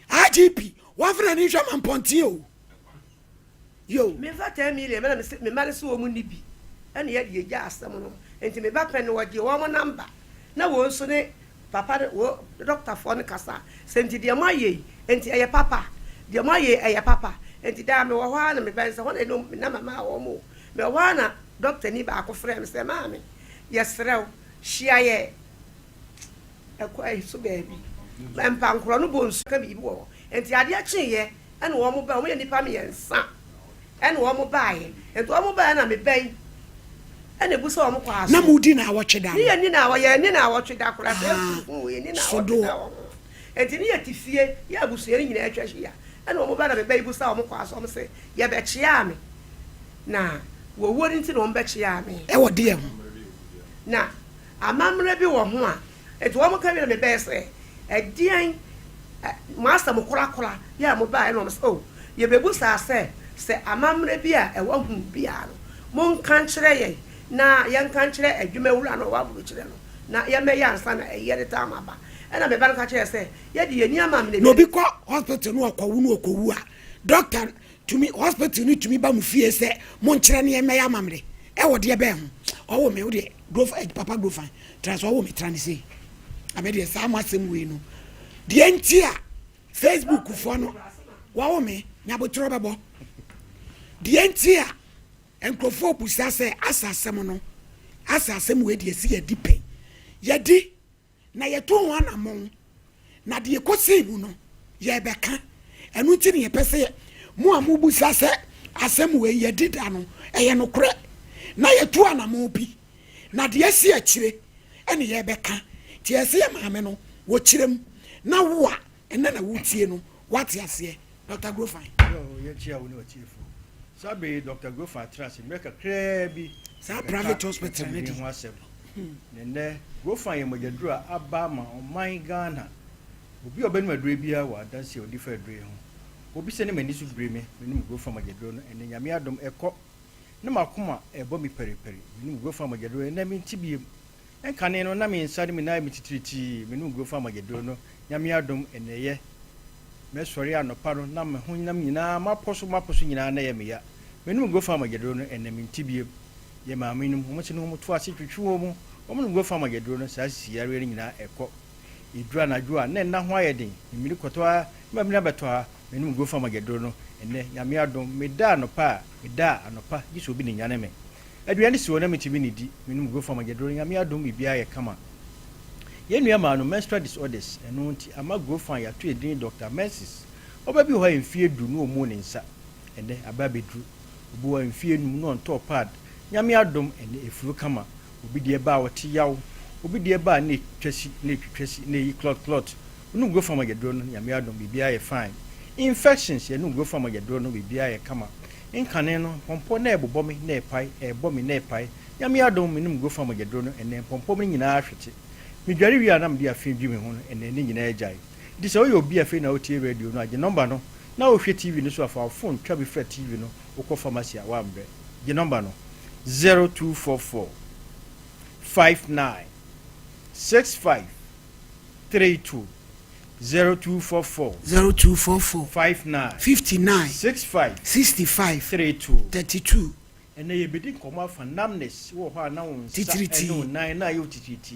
IGP wa fra ni hwa man ponti o yo me fa 10 million me ma le so wo mu ni bi ene ye de ja asem no enti me ba pen no wo mo number na wo nso ne papa wo doctor for ne kasa senti de ma ye enti eye papa de ma ye eye papa enti da me wo ho na me ben se ho na mama wo mo me wo na doctor ni ba akofre me se ma me yesrew hia ye ekwa so baby mpa nkro no bo nsu ka bi wo enti ade a chi ye ene wo mo ba wo ye nipa me yensa ene wo mo ba ye enti wo mo ba na me ben ene bu so wo mo kwa so na mudi na awotwe da ni ni na wo ye ni na awotwe da kora se fu ye ni na awotwe da wo enti ni yetifie ya abusu ye nyina atwa hia ene wo mo ba na me ben bu so wo mo kwa so mo se ye be chia me na wo wo nti no be chia me e wo de ho na amamre bi wo ho a enti wo mo ka wi na me be se edian master mo kora ya mo ba no mo se oh ye bebu sa se amamre bi a e wo hu bi a no mo nkan kire ye na ye nkan kire adwuma wura no wa buru kire no na ye me ya ansa na e ye de ta maba e na me ba nka kire se ye de ye ni amamre no bi ko hospital no akwawu no okowu a doctor tumi hospital ni tumi ba mu fie se mo nkire ne ye me ya amamre e wo de be ho o wo me wo de papa go fine transfer wo me transi abedi sa amasem we no de entia Facebook fo no wa wo me nyabotro bebo de entia enkrofo pusa se asasem no asasem we de si yedi pen yedi na yeto ho anamon na de ekosi mu no ye beka enu ti ne yepese mo amubu sase asem we ye dida no eye no kure na ye tu anamo bi na de esi akire ene ye beka ti ese ye maame no wo kirem na wo a ene na wo tie no what ase Dr. Grofan yo ye chia wo ne otiefo sabe Dr. Grofan trust make a crabby sa private hospital ne di nene Grofan ye mogadura aba ma oman Ghana obi obenu adure bia wa danse odi fa adure ho obi se ne mani so dure me nim Grofan mogaduro no ene nyame adom ekọ ne makoma ebo mi periperi nim Grofan mogaduro na mi ntibiem enkane no na mi nsade mi na mi titiriti nim Grofan mogaduro no nyame adom eneye me sori anopa no na me ho nyam nyina maposo nyina na ye me ya nim Grofan mogaduro no ene mi ntibiem ye ma minum mo se no mo to ase twetwe mo nim Grofan mogaduro no sa siyare nyina ekọ idura na dua na ho ayeden mmiri koto a mmamina beto a nim Grofan mogaduro no ene nyame adom meda anopa giso bi ne nyane me aduane si wona metimi ne di nim Grofan mogaduro nyame adom bibia ye kama ye nua ma no menstrual disorders eno nti ama Grofan ya to edin Dr. Mensis oba bi ho emfie du no omu ne nsa ene aba bedru obu wa emfie num no on top pad nyame adom ene efuru kama obi de ba wote yaw obi de ba na twasi na yi clot nim Grofan mogaduro no nyame adom bibia ye fine infections ye nim Grofan mogaduro no bibia ye kama nkane no pompo na ebobo me na epai ebomi na epai nyame adom nim Grofan mogaduro no ene pompo me nyina ahwete midware wi anam dia fe dwi me ho no ene ne nyina agyae di se oyo obi afe na otie radio no age number no na ohwe TV no so afa phone twa be fra TV no ukọ pharmacy a wa mbre ge number no 0244 59 65 32 0244 59 65 32 ene ye bedi koma fa namness wo ho na won titiriti na yo titiriti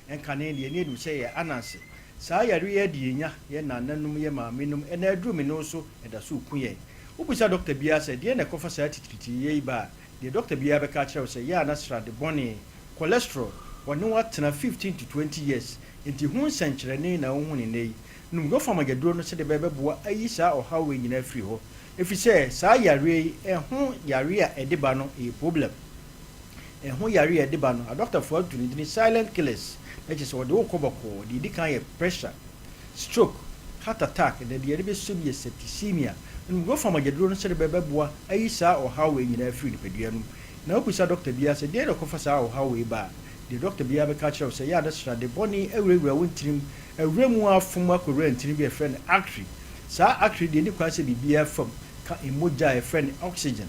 enkane de ne du se ye ananse saa yare ye de nya ye nananum ye maamenum ene aduru me no so eda so kuye ubusa Dr. Bia se de na kofa saa titiriti ye ba de Dr. Bia be ka kire se ye anasra de bone cholesterol wonu watena 15 to 20 years enti hu senkyere ne na wo hu ne nei nim Grofan mogaduro no se de bebe boa ayi saa ohawe nyina firi ho efise saa yare ehu yare a edeba no e problem ehu yare a edeba no a doctor for to ni silent killers which is what they okoboko di kan ye pressure stroke heart attack and the be so be septicemia nim Grofan mogaduro no se de bebe boa ayi saa ohawe nyina firi pedua no na opusa Dr. Bia se de kofa saa ohawe ba the Dr. Bia be catch up say ya that's the body ewura wontirim ewremu afom akora ntirim be friend artery saa artery de ni kwa se bibia fam ka emoja e friend oxygen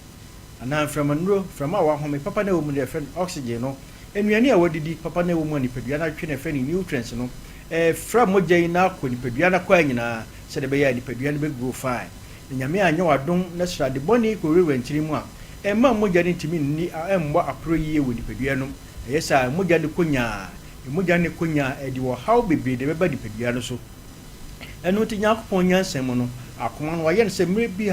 ana from nro from our home papa na wo mu de friend oxygen no enuane a wodidi papa na wo mu ni pedua na twe na friend nutrients no from moja na ko ni pedua na kwa nyina se de be ya ni pedua no be grow fine nyame anya wadon na sra de body ko rewa ntirim a emma moja ni ntimi ni embo apro yie wo ni pedua no yesa moja ni konya edi wo how bebe de beba di pedua no so enu ti Yakopon nyansem no akoma no waye se mre bi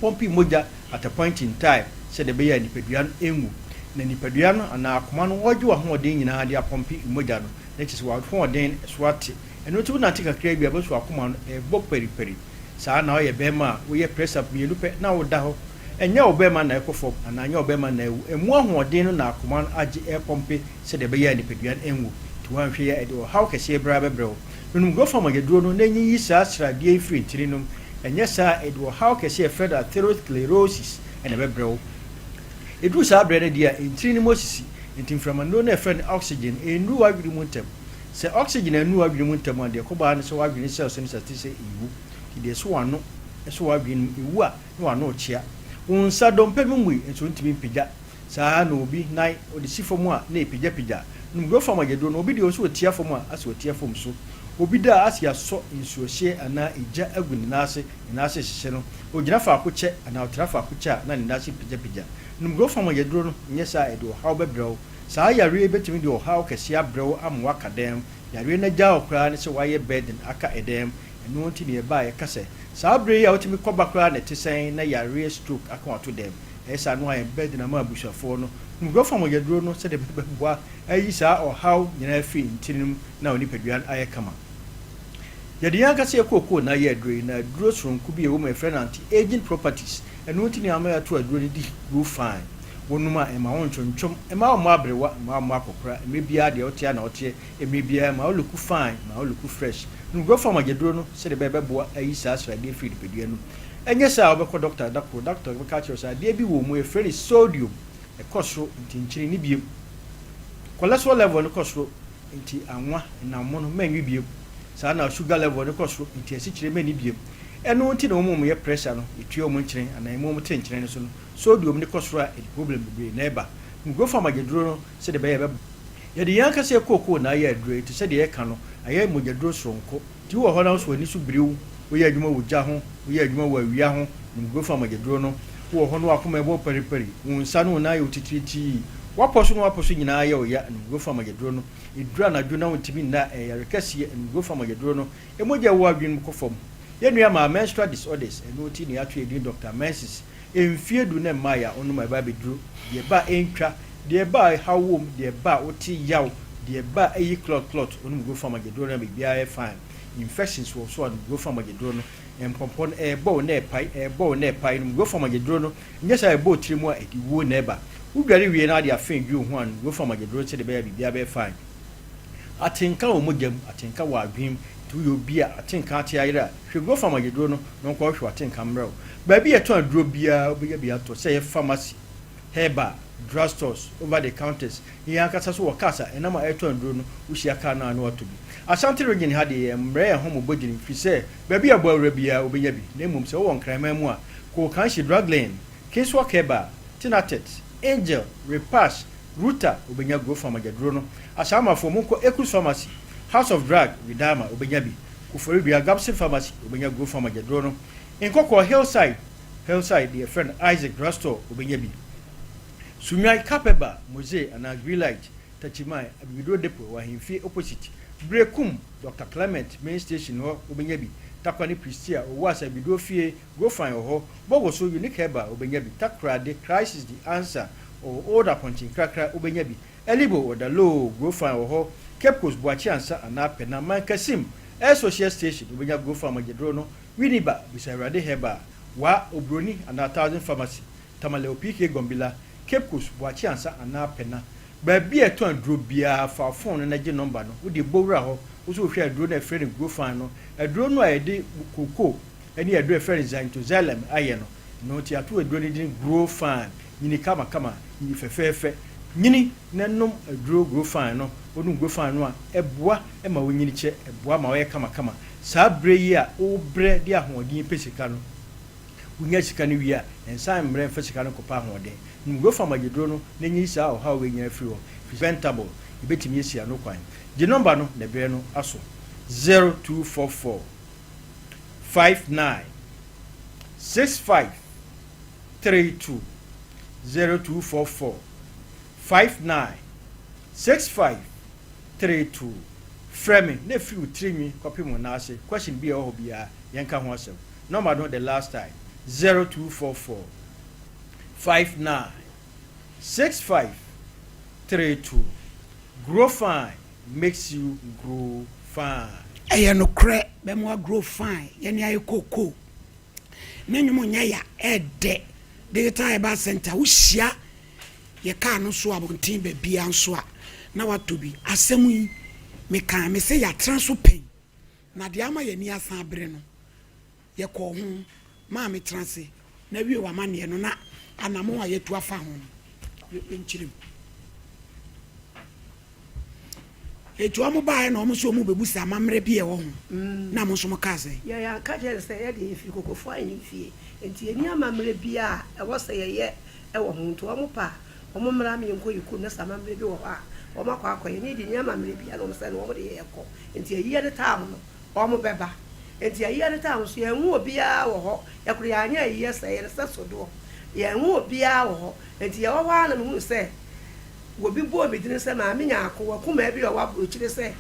pompi moja at a point in time se de be ya ni pedua no enwu na ni pedua no ana akoma no woju ho odin nyina de apompi moja no na chise wa ho odin swate enu ti na tika kra bi abasu akoma no bo periperi saa na oye bema wo ye press up mielu pe na wo da ho enya obema na ekofo ana anya obema na ewu emu ahoɔden no na akoma no age epompe se de be ya ni pedua enwu ti wan hwe ya edo how kese ebra bebrɛw num Grofan mogaduro no nanyi yi saa srade afiri ntirinum enya saa edo how kese efred atherosclerosis ene bebrɛw edu saa brɛ dia ntirinum osisi ntimframano na efred oxygen enu wadwiri mu ntem se oxygen enu wadwiri mu ntem ade ko ba no so wadwiri cells no se iwu ti de so wano so wadwiri iwu a no wano chia unsa dompe mu enso ntimi pija saa na obi nai odi sifom a na epija num Grofan mogaduro no obi de oso otia fom a aso otia fom so obi da asia so nsuohye ana eja agun nase hye no ogina fa akoche ana otra fa akoche na ni nase pija num Grofan mogaduro no nyesa edo how bebrɛw saa yare betimi de how kese abrɛw amwa kadem yare na ja okra ne se waye burden aka edem eno nti ne ba ye kase saa bre ya otimi kɔba kra na tesen na yare stroke aka wato dem esa no aye burden ama abushafo no num Grofan mogaduro no se de beboa ayi saa how nyina fi ntinim na oni pedua aye kama yɛde yɛn akasa yɛkɔɔkɔɔ na yɛ aduro yi na aduro soronko bi a ɛwɔ mu ɛfrɛ no anti-aging properties ɛno nti ne ama yɛato aduro no di grow fine wɔnom a ɛma wo ntwontwom ɛma wo mma aberewa ɛma wo mma akɔkora ɛmɛ biara deɛ wote a na woteɛ ɛmɛ biara ma wo look fine ma wo look fresh no grow fine agyaduro no sɛdeɛ bɛbɛboa ayi saa sradeɛ firi nipadua no ɛnyɛ saa wobɛkɔ doctor bɛka kyerɛ sɛ adeɛ bi wɔ mu ɛfrɛ no sodium ɛkɔ soro nti nkyene ne biem cholesterol level no kɔ soro nti anwa nammo no manwi biem saa na sugar level no kɔ soro nti asikyire mani biem ɛno nti na wɔn mu yɛ pressure no etua wɔn nkyene anaa wɔn te nkyene no so no sodium ne kɔ soro a ɛde problem bebree na ɛba ngo fam agyaduro no sɛdeɛ bɛyɛ bɛbɔ yɛde yɛn akasa kookoo na ayɛ aduro nti sɛdeɛ yɛka no ayɛ mogyaduro soronko ti wɔ hɔ na so ani so biriw woyɛ adwuma wɔ gya ho woyɛ adwuma wɔ awia ho ngo fam agyaduro no wɔ hɔ no akoma ɛbɔ paripari wɔn nsa no na ayɛ otitiritii wapɔ so nyinaa yɛ ɔya ngo fam agyaduro no edura na adwo na wɔntimi nna ɛyɛ rekɛseɛ ngo fam agyaduro no emogya wɔ adwene kɔ fam yɛnua ma menstrual disorders ɛno ti ne ato edin Dr. Menses emfie du na mmaa ya onum aba beduro deɛ ba entwa deɛ ba hawom deɛ ba oti yaw deɛ ba eyi clot onum go fam agyaduro na bibia yɛ fine infections wɔ so on go fam agyaduro no empɔmpɔ ɛbɔ na ɛpae no go fam agyaduro no nyɛ sɛ ɛbɔ tiri mu a ɛdi wo na ɛba wodware wie na de afɛn dwi ho an go fam agyaduro sɛ de bɛyɛ bibia bɛyɛ fine atenka wɔ mogyam atenka wɔ adwem tu yo bia atenka ate ayira hwe go fam agyaduro no no nkɔ hwe atenka mrɛw baabi yɛ tɔn aduro bia obɛyɛ bia to sɛ yɛ pharmacy Herbal drugstores over the counters yɛn akasa so wɔ kasa ɛnam a ɛtɔn aduro no wohyia ka na ano ato bi Ashanti region ha de mrɛ yɛ ho mobɔgyini fi sɛ baabi yɛ bɔ awura bia obɛnya bi na mmom sɛ wɔwɔ nkraman mu a ko kan hye drug lane Kingswalk Herbal Tinatet Angel Repass Ruta obɛnya go fam agyaduro no asamafo mu kɔ Ekus Pharmacy House of Drug Widama obenya bi kufori bia Gabson Pharmacy obenya go fam agyaduro no nkɔkɔ Hillside the friend Isaac Drugstore obenya bi Sunyai Capeba Mose and Greenlight Tachimai Abido Depot wa himfie opposite Brekum Dr. Clement main station ho obenya bi Takwani Pristia owasa Abido fie go fine ho bogo so unique Herbal obenya bi Takrade crisis the answer or order punching krakra obenya bi Elibo or the low go fine ho Cape Coast Boachi ansa anape na Mankasim Associate Station obenya go fam agyaduro no Winiba bisarade Herbal wa Obroni and 1000 Pharmacy Tamale PK Gombila Cape Coast Boachi ansa anape na baabi eto aduro bia fa phone na gye number no wo de bowura ho wo so hwe aduro na friend go fine no aduro no a de koko ani aduro friend zanto zalem aye no ti ato aduro ni din grow fine nyini kama ni fefefe nyini nanom aduro grow fine no onu grow fine no a eboa e ma wonyini che eboa ma wo kama saa bre yi a o bre de ahoodin pesika no wonya sika no wi a ensan mre mfa sika no kopa ahoodin ngo fam agyaduro no na nyi saa o ha we nya free ho preventable ibetimi esia no kwan the number no na bre no aso 0244 59 65 32 0244 59 65 32 framing na fi utrimi copy mo na ase question bi e ho bia yenka ho asem number no the last time 0244 59 65 32 grow fine makes you grow fine ɛyɛ no korɛ bɛmo grow fine yɛne ayɛ koko menwom nya ya ɛdɛ digital Herbal center wohyia yɛ kaa no so abonten ba bia nso a na wato bi asɛm yi meka me se ya transo pen na de ama yɛ ni asan abere no yɛ kɔ ho ma me transe na wie wa mane no na anamo a yɛtu afa ho nkyirem etu amu bae na omu so mu bebusa mamre bi e wo ho na mo so mo ka se ya ka je se ye de fi kokofo ani fie enti eni amamre bi a e wo se ye e wo ho nto omu pa omu mra me nko yiku na samamre bi wo ha omu akwa akwa ni di ni amamre bi a no se no wo de ye ko enti ayi de ta no omu beba enti ayi de ta so ye hu obi a wo ho ya kuru ya anya ayi se ye se so do ye hu obi a wo ho enti ye wo ha na me hu se wo bi bo bi din se ma me nya akwa kuma bi wa bro chire se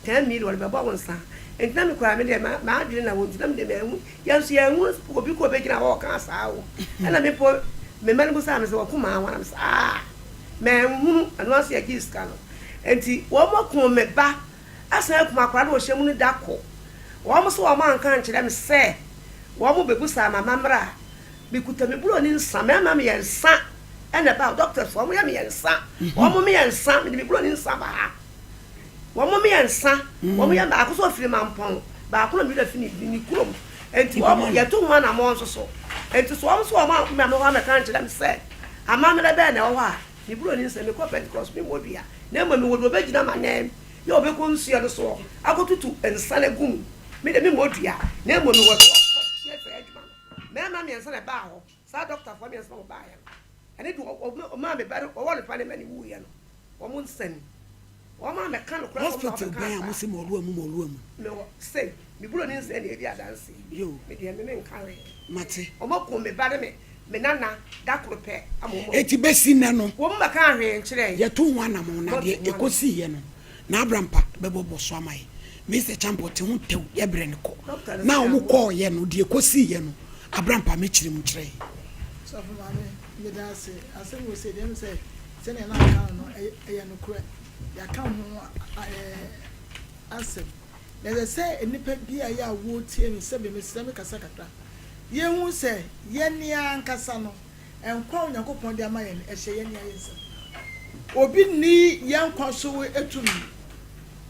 10 million be bo wonsa enti na me kwa me de ma adwene na wonti na me de ma hu ya so ye hu wo bi ko be gina wo kan sa wo na me po me mane bu sa me se wo kuma wa na me sa me hu anu ase ya giska no enti wo mo ko me ba asa kuma kwa do hye mu ni dako wɔn so wɔn anka nkyerɛ me sɛ wɔn bebusa mama mra bikuta me buro ni nsa mɛma me yɛ nsa ɛna ba doctors wɔn yɛ me yɛ nsa wɔn me yɛ nsa me buro ni nsa ba ha wɔn me yɛ nsa wɔn yɛ baako so firi mampɔn baako na mi da fini ni kurom enti wɔn yɛ to ho na mo nso so enti so wɔn so wɔn me ma me ka nkyerɛ me sɛ ama mra bɛ na ɛwɔ hɔ a me buro ni nsa me kɔ Pentecost me wɔ bia na ma me wɔ do bɛ gyina ma nam yɛ obɛkɔ nsuo no so akotutu nsa na gum me de me modua na mo me wɔ so yɛ fɛ adwuma mɛma me nsa na ba hɔ sa doctor for me nsa mo ba ya ɛne do o ma me ba o wɔ ne pa ne ma ne wu ya no o mo nsani o ma me ka no kora hospital ban a mo se mo ruwa mu me wɔ say me bulo ni nsa na e bi adanse yo me de me nkare mate o mo ko me ba de me nana da koro pɛ amomo eti besi na no wo mo ba ka hwe nkyerɛ ye to ho anamo na de ekosi ye no na abrampa bɛbɔ so amaye Mr. Champo te ho tew ye bre ne ko na o mo ko ye no de ekosi ye no abrampa me kyiri mu kyerɛ so for mama me da say asem we say dem say na account no e no kura ya account no asem na say enipa bi a ya wo tie me se be me se me kasa katra ye hu say ye nia nkasa no enkwa Onyankopɔn de amaye no e hye ye nia yensa obi ni ye nkwa so etumi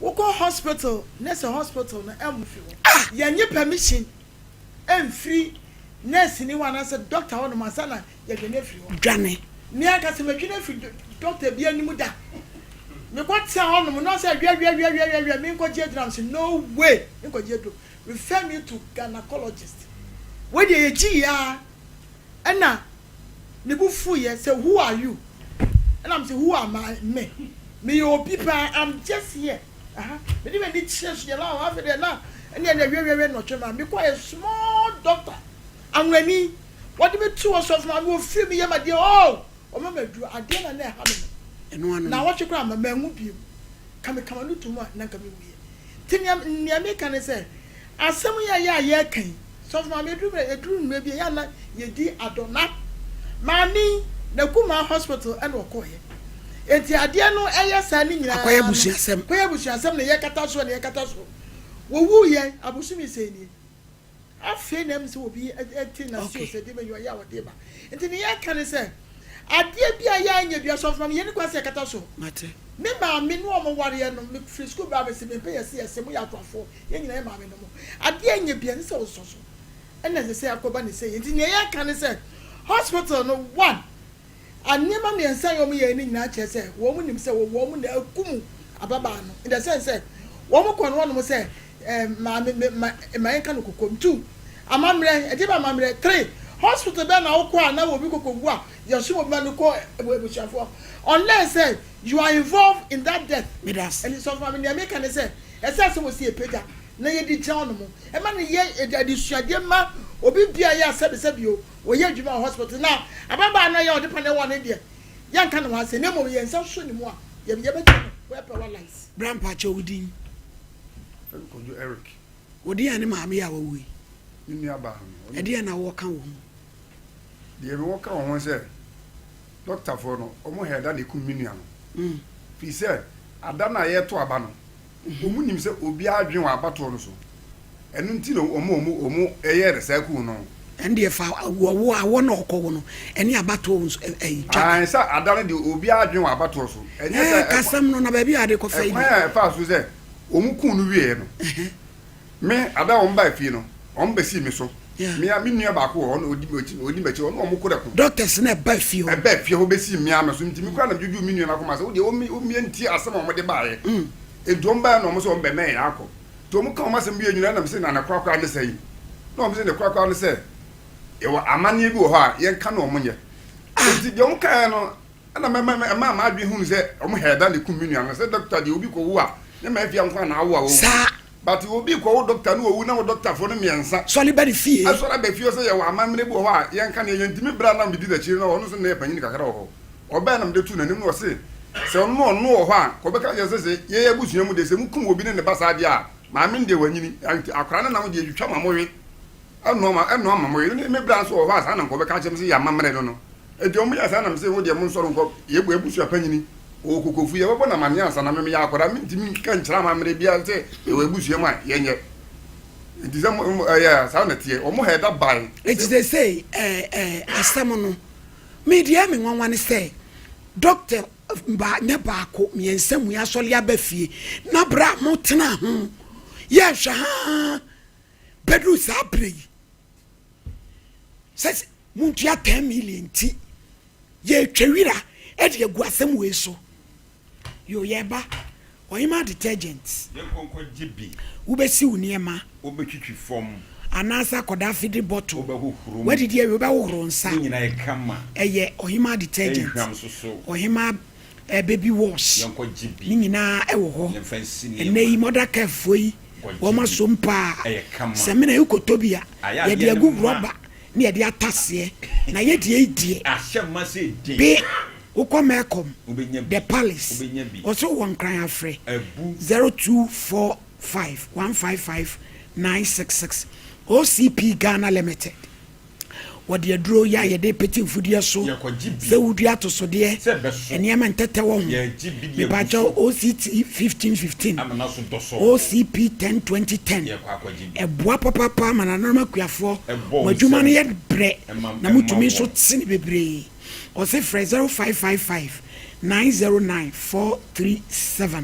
woko hospital nurse hospital na emfi wo ye nye permission emfri nurse ni wana say doctor won ma sana ye dwane free wo dwane ni aka se medwane free doctor bi animu da me kwat on no no say dwa me ko je drum say no way me ko je do refer me to gynecologist we dey gi ya na ne bu fu ye say who are you and I'm say who am I me your people I'm just here me dey need change your law have there now and then we no chema me ko a small doctor anwani what me two us of my go free me ma dey oh o ma madu ade na na ha me eno anu na what you kra ma mangu bi kame no to mu na kame wiye tin ya me kan say asem ya kan so of my edru me bi ya na ye di adona mami na kuma hospital and okoye enti ade no eye sa ni nyina akoye busuasem na ye kata so wo wu ye abusumi se ni afi na mse obi eti na so se de me yo ya wode ba enti ni ye kan say ade bia ya anya bia so from ye ni kwase kata so mate me ma me no mo ware no me free school ba be se me pay se mo ya twafo ye nyina ma me no mo ade anya bia ni se wo so ena se se akoba ni se enti ni ye kan say hospital no one anema me ensa yo me ye ni nyina che say wo mu nim say wo mu na akumu ababa no in the sense say wo mu ko no mo say ma kan kokom 2 amamre e di ba amamre 3 hospital be na wo ko na wo bi kokogu a ye so mo ma no ko ebuchafo unless say you are involved in that death and so from me make can say say we see a page na ye di town mo e ma ne ye edi suade ma obi bia ya sebi o wo ye adwuma hospital na ababa na ye odi pa ne wo ne de yan kan no ase ne mo ye nsa so ni mo a ye be tell we paralyze grandpa chowudin Kojo Eric odi ani maami ya wawu ni aba e de na wo kan wo de me wo kan wo say doctor for no omo head na ku minua no fi say ada na ye to aba no omu nim say obi adwen wa abato no so enu nti no omo eye recycle no ende fa wo awo na okwo no ene abato twa sa ada na de obi adwen wa abato so enye say kasam no na ba bi ade ko fa e fa so say omukun no wie no me ada on ba fi no on ba si me so me a me nua ba ko ho no odi mechi no omukun de ko doctors na ba fi ho be si me am so ntimi kwa na juju me nua na ko ma so de o mi enti asem o mo de ba ye edom ba no mo so on be me ya ko to mu kan ma sem bi enyuna na me se na kwa ne sei no mo se ne kwa ne sei e wa amane bi wo ho a ye nka no mo nye enti de on kan no na ma adwe hu se o mo heda ne kum me nua na se doctor de obi ko wu a ne ma fi ankwa na awu sa but obi ko wo doctor no wu na wo doctor fo no miensa so le ba fie aso na ba fie so ye wa amamre bi wo ho a ye nka ne ye ntimi bra na me di da chiri no ono so na ye panyin kakara wo ho oba na me de tu na nim no se ono no wo ho a ko be ka ye se ye busua mu de se mu kum obi ne ba sa dia a ma me de wanyini akra na mo de twitwa ma mo we eno ma mo we ne me bra so wo ho a sa na ko be ka chem se ya amamre no e de omu ya sa na me se wo de mo nso nko ye bu busua panyini okukofu ye babo na mania ansa na me ya akora ntimi ka nchira amamre bia se e we busua ma ye nye nti sɛ yeah saa na tie omo head up by it is they say asɛm no media me nwanwa ne say doctor ba nya baako miensa mu asɔle aba fie na bra mo tena ho ye hwɛ ha bedu sa brei says muntua 10 million ti ye twewira e de gu asɛm we so yo yeba oyima detergents ye konko gibi ubesi uniema obetwitwi fom anasa koda fidi bottle obehuhuru where did you be wohuru nsa nyina e kama eye ohima detergent ohima baby wash yanko gibi ni nyina e wo ho ene yi moda kafo yi wo ma sompa semina yukotobia ye de agu rubber ni ye de atase na ye de edie ahyema se de be ukomekom the palace also one cry afre 0245155966 OCP Ghana Limited. What the draw ya ye de petit fudia so se wudia to so de enema ntete wo me bacho OCT 1515 OCP 102010 eboa papa mana normal kuafo madwuma no ye bre na mutumi so tsini bebre o se 0555 909-437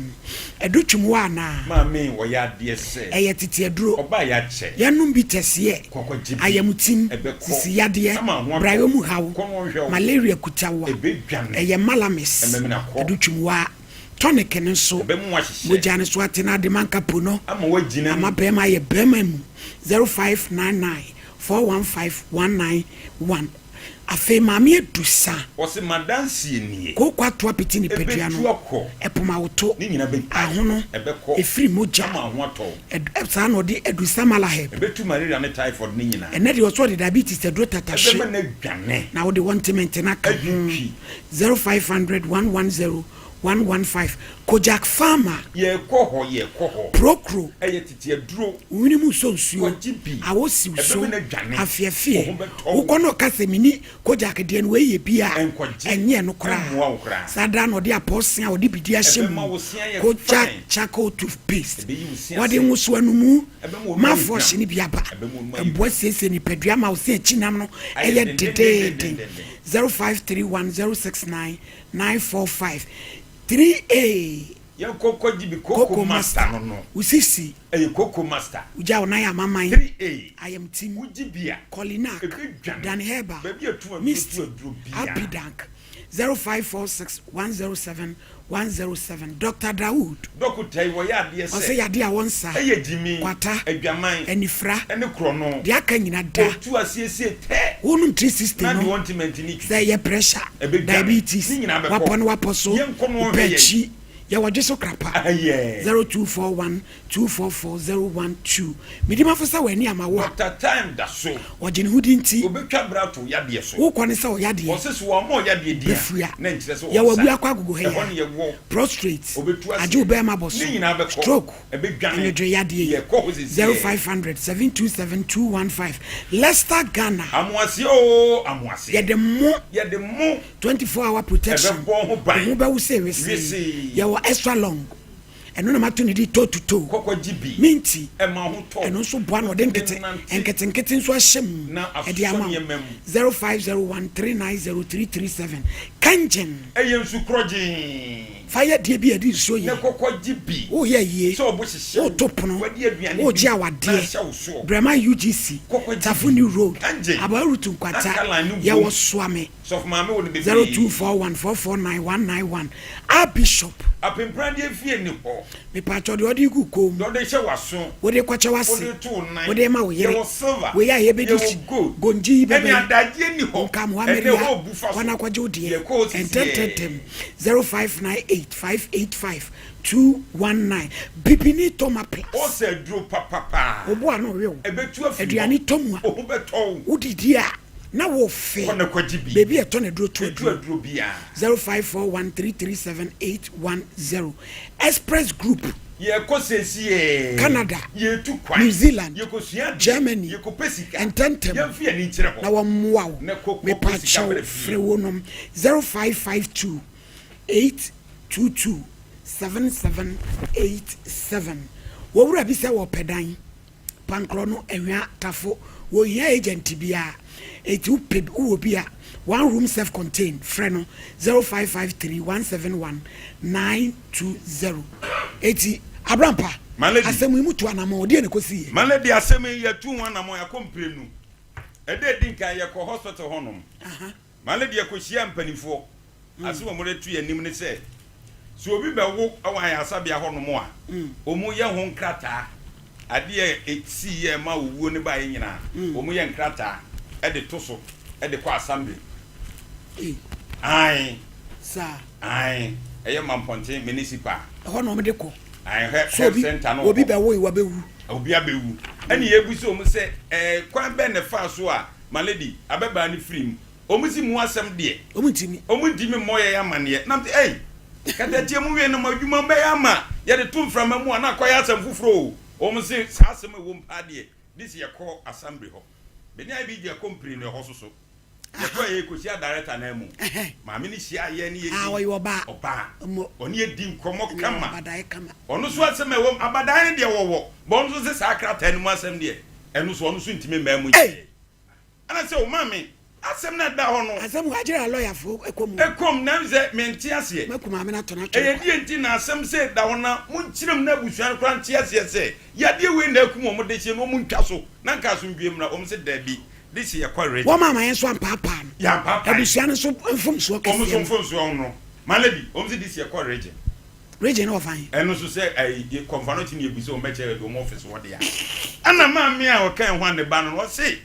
Educhum wana Mami wo ya de se eye tete aduro oba ya che yanum bi tese ayamutim sisi yade brayo mu hawo malaria kutawa eye malamis Educhum wa tonic ne so mojane so atena de manka pono ama bema ye bema mu 0599415191 afe mami edusa wose madansi nie ko kwato apiti ni pedua no epoma woto ahono efiri moja sa no de edusa malahe ebetu malaria ne typhoid ni nyina ene de oso de diabetes edro tatashe ebe na dwane na wo de want na ka 0500 115 Kojak Farmer ye koho Procro eye tete aduro wini mu so nsuo awosi so afiafie ukono kasemini Kojak de no ye bia enye no kra sada no de aposia odi bidi ahyem Kojak charcoal toothpaste wade nso anumu mafosh ni biaba ebo sese ni pedua ma osi achinam no eye dede 0531069945 3A Yanko gibi Coco Master no usisi Coco Master uja ona ya mama 3A I am team ujibia Kolinak Dan Herbal Mist Abidank 0546107107 Dr. Dawood Dr. Iwoya de say ya dia wonsa Jimmy kwata adwaman enifra ene krono dia kan nyina da otu asiesie te wonu 360 no say your pressure diabetes waposo pechi ya waje so krapa 0241244012 midima fosa wani amawo at time da so oje ne hudi nti obetwa brato ya de so wo kwani sa o ya de osese wo mo ya de dia na ntire so ya wabu akwa gugu he ya prostrate aje obe ma boso stroke enedwe ya de 0500-727-215 Leicester Ghana amwase ya de mo 24-hour protection ho ba wo se wesi ya extra long eno na mato ni di toe to toe kokko gibi minti ma ho to eno so boa no de nkete nso ahyem e de ama 0501390337 kanjen eyensu kroji fire die bi edi so ye kokko gibi o ye ye so obo hihye o topono wadi aduane o ji awade Brema UGC Tafuni Road abarutu kwata ya wo soame so mama wo be 0241449191 a bishop apemprande fie ni ho me pacho de odi gukom do de hye waso wo de kwacha wase wo de ma wo yere silver we ya ye be dis gonji bebe eni adaje ni ho kam wa meria wana kwaje odi ententem 0598585219 bibini toma plus o se dro papa obo ano we ebetu afi aduani tomua o beto udidi a na wo fe baby e to na dro to adro bia 0541337810 Express Group ye ko sesi Canada ye tu kwan New Zealand ye ko suya Germany ye ko pesika ententem ye fie ni kire ho na wo mwa wo me pa pesika chow free wonom 0552-822-7787 wo wura bi se wo pedan pankro no ehwa tafo wo hia agent bia eti upeb wo bia one room self contained friend 0553171920 eti abrampa asemu mutu anamo de ne kosi maledi asemu ya tu anamo ya komprenu ede dinka ya ko hospital honom maledi ya ko hia mpanifo asemu mo retu ya nim ne se so obi be wo awan ya sabia honom a omu ye ho nkrata ade eti ye ma owuo ne ba ye nyina omu ye nkrata ede toso ede kwa assembly ai sa ai eye mamponte municipal honom de ko ai health center no obi be wo iwa bewu obi abewu ani ebusi omu se kwan be ne fa so a maledi abeba ni free omu si mu asem de omu ntimi moye ya mane na katatie mu we no madwuma be ya ma ye de tum from mu na akoya asem fufuro omu se sa asem wo mpa de this ye call assembly ho beni ai bi je company ne ho so ye ko ye ko sia director na mu ma me ni sia ye ni ye awo yo ba oni edi nkomo kama abadai kama onu so asem wo abadai ne de wo bo onu so se sakrata ni mu asem de enu so onu so ntimi ma mu ana se o mami asem na da ho no asem wajira lawyer fo ekom na mze menti ase makuma me na tona e die enti na asem se da ho na munchirem na busuan kra nti ase se ya de we na akum mo de che no muntwa so na nka so ndwem na om se da bi this ye correct wo mama yen so ampapa ya papa abusuan so mfom so kase om so mfom so no maledi om se this ye correct region of fine eno so se ai confanoti ni ebuso o meche do mo office wo de ya ana ma me a o kan hwan de ba no se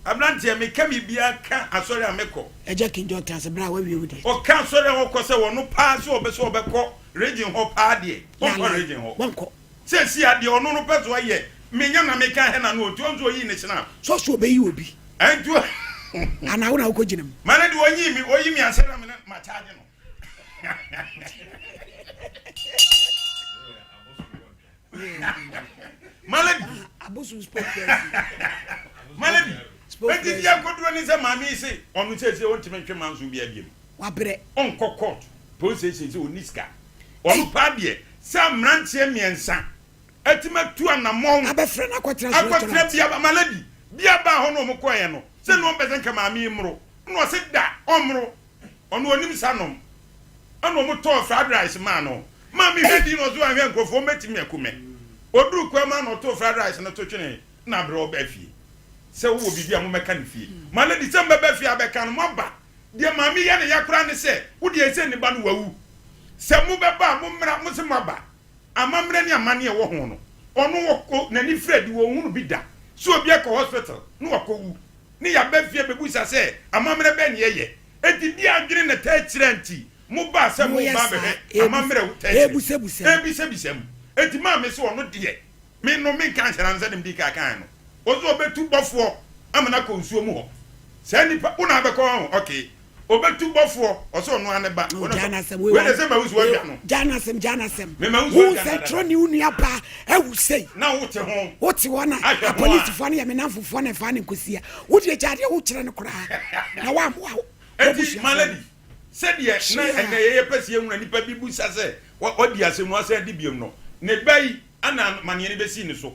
abrantie me ka bibia ka asori ameko eje kinjo tase bra wa wiewudi o ka asori wo ko se wono pa so obeso obeko region ho pa de o ko region ho wonko se si ade ono no peso aye menya na me ka he na no otu onzo yi ne china so obeyi obi antu ana wona ko ginam mane de oyi mi asera me ma charge no maladi abosu sport maladi Enti ya koduro ni se mami se onu se wonti mentwe manso bia biem wa bre onko court police se oniska onu pa de sa mrantie miensa etima tu anamon abefre na akotra bia maladi bia ba ho no mkoye no se no mbese nka mami mro no se da omro onu onim sanom anu mo to fried rice man no mami hedi no zo ahwe nkofo metimi akume oduru kwa ma no to fried rice no to twene na bro ba fie se wo bibi a mo meka ne fie maladi se mbaba fie abeka no moba de mami ye ne yakora ne se wo de ese ne ba no wawu se mo beba mo mra mo se moba amamre ne amane e wo ho no ono wo na ni fredi wo hunu bi da so obi e ko hospital no wakowu ni ya ba fie bebusa se amamre be ne ye eti bi adwene ne ta kiranti mo ba se mo ba be amamre wo ta ebusebusem eti mami se ono de me no me kan hyeranze dem di ka kan no ozo obetu bofo amana konsuo mu ho se nipa una abeko ho okay obetu bofo oso no ane ba we dey say ma wusu wadwa no janasem me ma wusu who central ni unu aba ewu sei na wote ho wote wona a police fo na ya me nanfofo na fa ne nkosia wo de jade wo kire ne kora na wa mo eti maladi se de na ene ye pese ehuna nipa bi bu sa se odi asemu asa di biem no ne bai ana mane ne besi ne so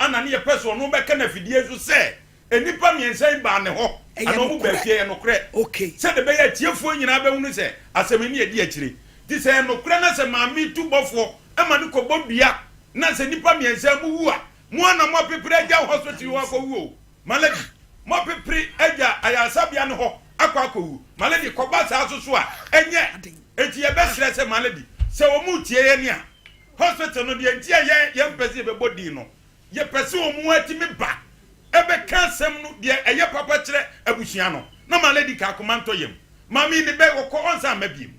ana ne person no be ka na fidie so se enipa miensa ba ne ho ana mu ba fie no kre okay se de be ya tiefuo nyina ba hunu se asemi ne edi akire ti se no kre na se maami tu bofo e ma ne ko bodua na se nipa miensa mu wu a mu ana mo pepre aja hospital wo ko wu maladi mo pepre aja ayasabia ne ho akwa ko wu maladi ko ba sa so a enye eti ye be sere se maladi se wo mu tie ye ne a hospital no de entia ye mpese be bodi no ye pese wo mu atimi ba ebe kansem no de eye papa kire abusua no na maladi ka komanto yem mami ni be wo onsa mabiem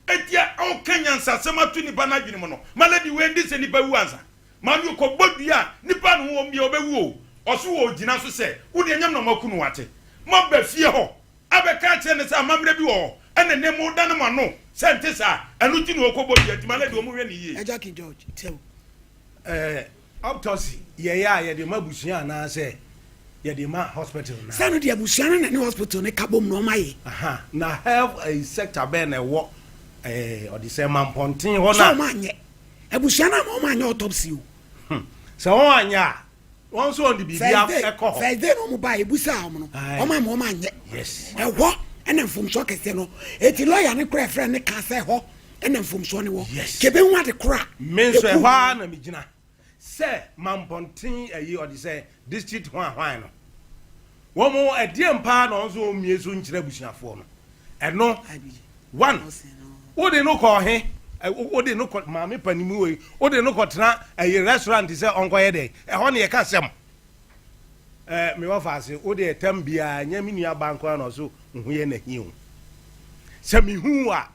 etia o kanya nsasem atu ni bana dwene mo no maladi we ndi se ni ba wu ansa mami ko bodua ni ba no wo mbia obewu o oso wo gina so se wo de nyam na makunu wate mo ba fie ho abeka kire ne se amamre bi wo ene ne mo dan mo no sente sa enu ti no okobodua ti maladi wo mu hwe ni ye Jackie George tell autopsy ye de mabusua na se ye de ma hospital na sanu de abusua na ne hospital ne kabom no maye aha na have a sector be na wo odi se mamponten ho na so manye abusua na mo manye autopsy o so ho anya One so on the BBA echo. Thursday no mo buy busa am no. O ma anye. Yes. E ho ena mfom so kese no. Eti lawyer ne kura friend ne ka say ho ena mfom so ne wo. Kebe hu ade kura. Men so e ho na me gina. Say mampontin ayi or say district hwan no. Wo mo edie mpa na onso o mie so nkire busuafo no. Eno one. Wo de no ko he. Wo de no ko maame panimu we. Wo de no ko tra ayi restaurant say onkoye de. E ho ne ye ka sem. Me wa fa se wo de etam bia nya me nua banko na so hu ye na hi hu. Se me hu a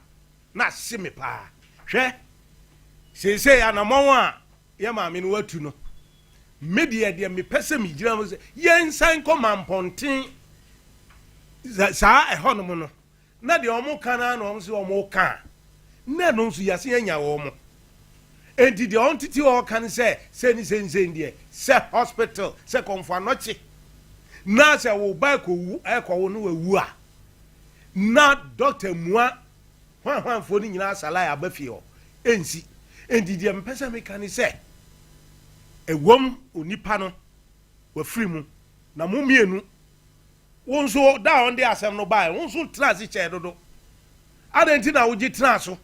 na se me pa. Hwe. Se anamon a ye maame no watu no. Media de me pese me gira mo se yen san ko mamponten sa e ho no mo no. Na de omo kana na omo se omo ka. Na no nso yase anya wo mo. Enti de on titi o kan se ni de se hospital se konfo anochi. Na se wo ba ko wu e ko wo no wu a. Na doctor mua hwan fo ni nyina sala ya ba fie o. Ensi. Enti de me pese me kan se ewom onipa no wa free mu na mo mienu wonso da on de asem no bai wonso trans che dodo adenti na wogi transo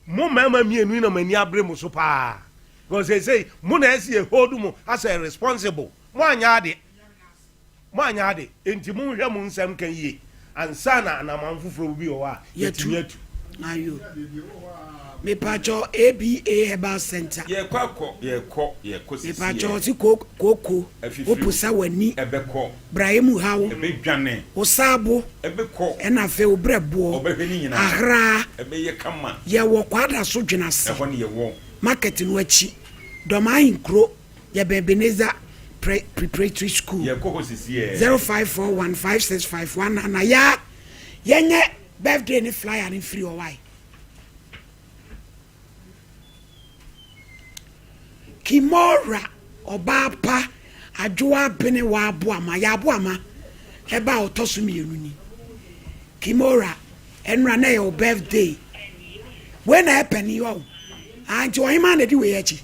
mo mama mienu na mani abre mo so pa because they say mo na esi e hold mu as a responsible mo anya ade enti mo hwe mo nsem kan yi ansana na manfoforo bi o wa yetu ayo me pacho ABA Herbal Center ye kwakọ me pacho si koko opusa wani ebekọ Brahim hawo ebedwane osabo ebekọ ena fe obrebo obehweni nyina ahra ebeye kama ye wo kwada so dwenase ehọ ne ye wo market no achi doma inkro ye Beneza preparatory school ye koko sisi 05415651 na ya yenye birthday ni flyer ni free or why Kimora obapa adwoa bene wa aboama ya aboama eba otoso mienu ni Kimora enra na your birthday when I penny yo anti ohima na di we echi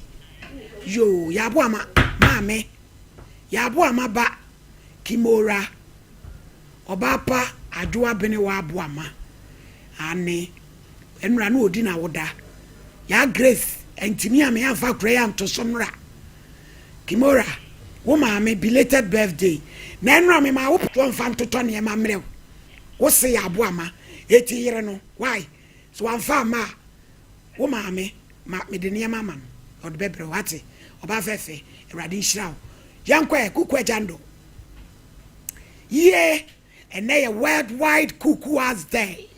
yo ya aboama maame ya aboama ba Kimora obapa adwoa bene wa aboama ane enra na odi na woda ya Grace entimi ame afa prayer to somra Kimora wo ma me belated birthday na enra me ma wo to mfa ntoto ne ma mrew wo se ya abo ama eti yire no why so amfa ma wo ma me de ne ma man od bebre wate oba fefe erade nhira wo yankwa kuku ajando ye and a worldwide kuku's day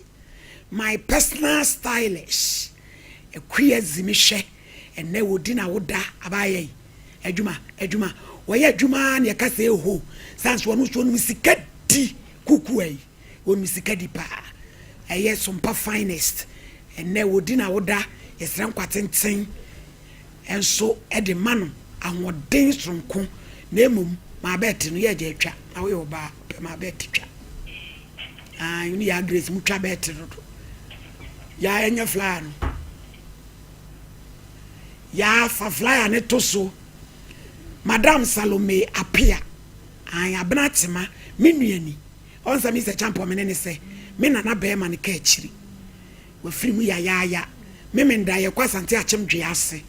my personal stylist a queer zimishe and ne would dinner would da abaye ejuma waya juma ne ka say ho sans one so misikadi kukuai won misikadi pa aye Sompa finest and ne would dinner would da yesran kwatenten enso e de mano ahoden sonko na emum ma bet no ye je twa na we oba ma bet twa you need Grace mu twa bet no ya enya flyer no ya fa flyer ne to so Madam Salome apia an abnatima menuani on sa Mr. Champion me ne se me nana be ma ne ka akiri wa firimu ya me menda ye kwasante achemdwe ase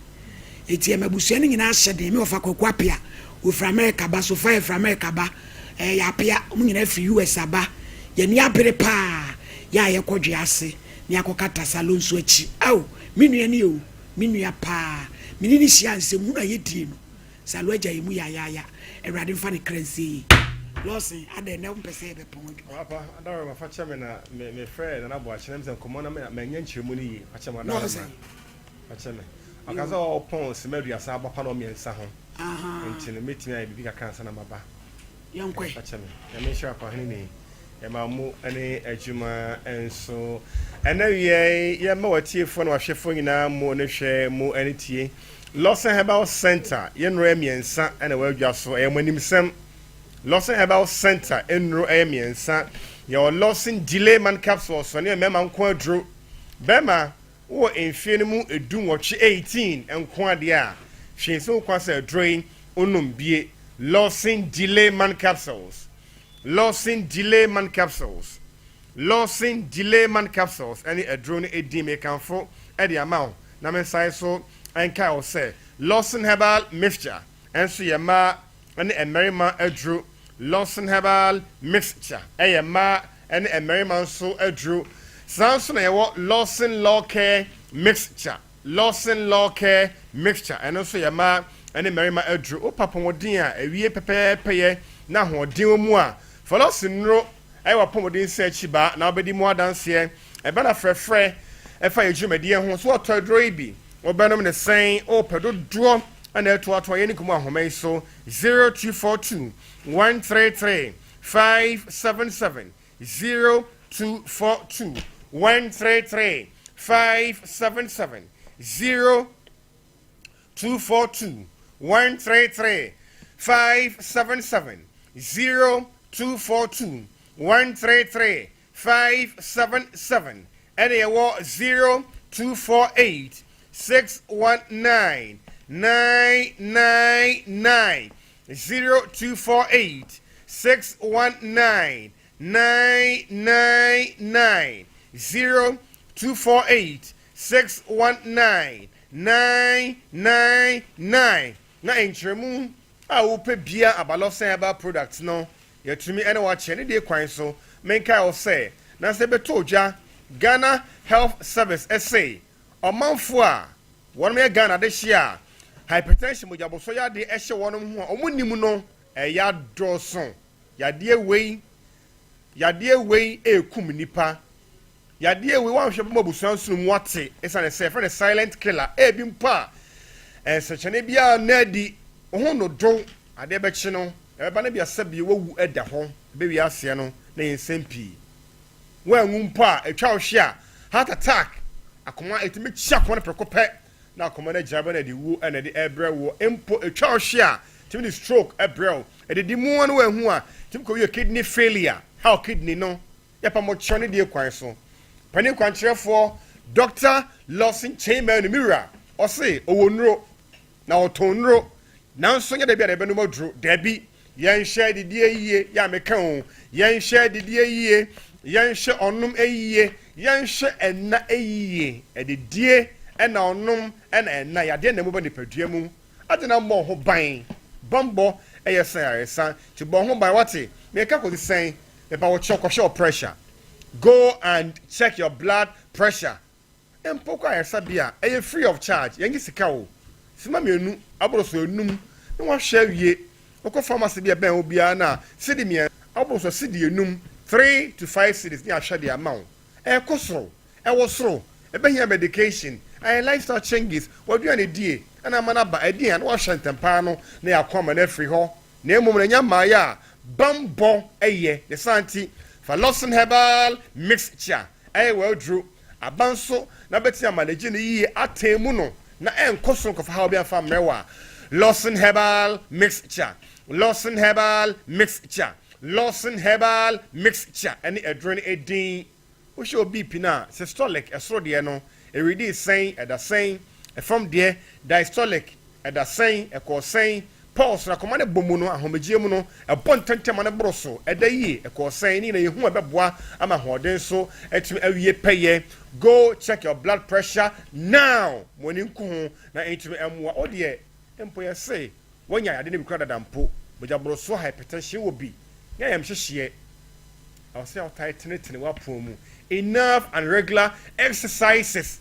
eti emabusua ne nyina ahye de me ofa kokwa apia o fra America ba so fa fra America ba ya apia mu nyina firi US aba ye ni abere pa ya ye kodwe ase ni akokata salon so achi aw menuani o menua pa menini hia nsemu na ye die no salo aja yimu ya erade mfa ne crazy losin ade na mpese be pon papa adawe ma fa cheme na me friend na bo a chene mse komo na me nya nchiremu ni yi fa cheme adawe ma fa cheme akaza o pon semadu asa abapa no miensa ho ntine metimi ayi bibi kaka ansa na maba yankwe fa cheme ya me share pa hini ya ma mu ene adwuma enso ena ye ma watiefo na wahwefo nyina mu ne hwe mu ene tie Lawson Herbal Center yenro emiensa ena wadwa so eyamanim Lawson Herbal Center enro emiensa your Lawson delay man capsule so ne mema nko adro bema wo enfie ne mu edun woche 18 enko ade a hwe so kwasa adroin onum bie Lawson delay man capsules Lawson delay man capsules Lawson delay man capsules any a drone a dim can for at the amount na men sai so and Kyle say Lawson Herbal mixture and so your ma and a merryman a drew Lawson Herbal mixture a ma and a merryman so a drew Samson a what Lawson Law Care mixture Lawson Law Care mixture and also your ma and a merryman a drew o papa modin a wie pepe na ho din mu a for Lawson ro I wa pomodin search ba na obedi mo dance here e ba na frefre e fa yedwumadi ho so otodro bi obenom ne sen o pedodo ana eto ato ye ni kumu ahomai so 0242 133 577 0242 133 577 0242 133 577 0242 133 577 and a war 0248 619 999 0248 619 999 0248 619 999 na entremu a wo pe bia abalosan herbal products no yatumi ene wa che ne de kwan so menka o say na se betoja Ghana Health Service SA omanfo a won me Ghana de hia hypertension mojaboso ya de ehye wonom ho omunim no ya doson yade wei ekum nipa yade wei wan hwe mabusan sunum wate esane say for the silent killer bi mpa sechane bia na di ho no do ade be chi no ba na bia sabi wawu eda ho be wi ase no na yensempi wanwu mpa etwa ohwe a heart attack akoma etimi chia akoma prekope na akoma na jaba na di wu na di ebre wo empo etwa ohwe a timi di stroke ebre e di mu no wanhu a timi ko your kidney failure how kidney no yapa mo chone di kwan so pani kwan cherefo Dr. Lawson Chamber no mirror o say owonro na otonro na nso nya da bia da be no modro da bi yen share di yiye ya meka o yen share di yiye yen hye onum eyiye yen hye enna eyiye ededie ena onum ena enna yade na mu ba nipadua mu adena mo ho ban bombo eyesa yaresa ti bo ho ban wate meka ko di sen me ba wo chokosho pressure go and check your blood pressure empoko ayesa bia eye free of charge yen gi sika o sima mienu abroso enum na wa hye wie oko pharmacy bia ben obia na sidi mi abroso sidi enum 3 to 5 cities ni ahwe the amount kosoro wosoro ebehia medication lifestyle changes wadu an die ana mana ba die an wa hwentempa no na yakoma na free ho na emom na nya maya bambo the santi for Lawson Herbal mixture well drew abanso na beti amanage ne yi atemu no na enkosoro ko fa ha obi afa mrewa Lawson Herbal mixture Lawson Herbal mixture Lawson Herbal mixture any adrenaline edin wo show BP na systolic esoro de no e ready saying at the saying from there diastolic at the saying e ko saying pulse na komane bomu no ahomegie mu no e bontentem na broso e da yi e ko saying ni na yehu abeboa ama hoden so etim awie peye go check your blood pressure now moni nku na etim amwa o de empo ye say wonya yade ne bikra dadampo boja broso hypertension will be yeah, I'm just here. I'll say I'll tighten it in the enough and regular exercises.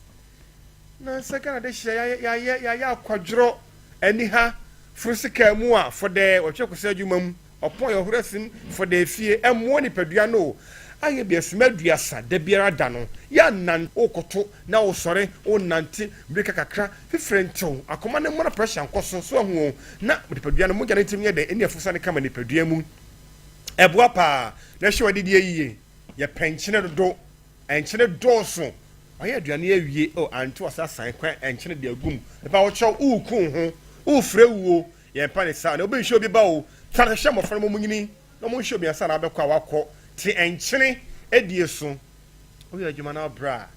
No, second edition, ya quadro, anyhow, Frusika mua for the what you said you mum, upon your wrestling for the fear and money per piano. I be a smedriasa, de biara dano, ya nan okoto, now sorry, o nanti, break a crack, different tone, a commanding more pressure and cost so long, not with the piano, getting me the India for Sunday company per diem. Ebuapa na hwe wadi die yiye ye penchene do enchene do so oye aduane awie o anto asasan kwan enchene de agum e ba wo cho ukun ho ufre wuo ye pa ne sa na obi hwe obi ba o tare hwe mo fere mo munyini na mo hwe obi asa na abekwa wakọ ti enchene edie so obi adwuma na bra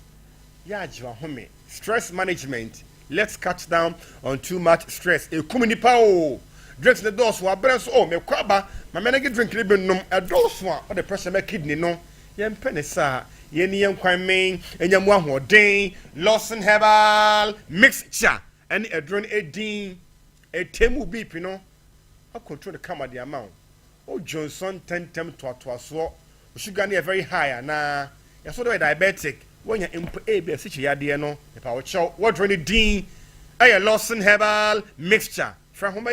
ya ajiwa home stress management let's cut down on too much stress ekum nipa o drinks the dose wa brɛ so me kwaba ma me get drink be nom a dose wa o the pressure me kidney no yɛn pɛ sa yɛn yɛn kwan men enya mu ahoɔden Lawson Herbal mixture and a drone edin a temu beep no I control the camera the amount oh Johnson 10 to so sugar near very high na you're sort of diabetic when you're in a be a situation no if I watch out what drone edin a Lawson Herbal mixture from home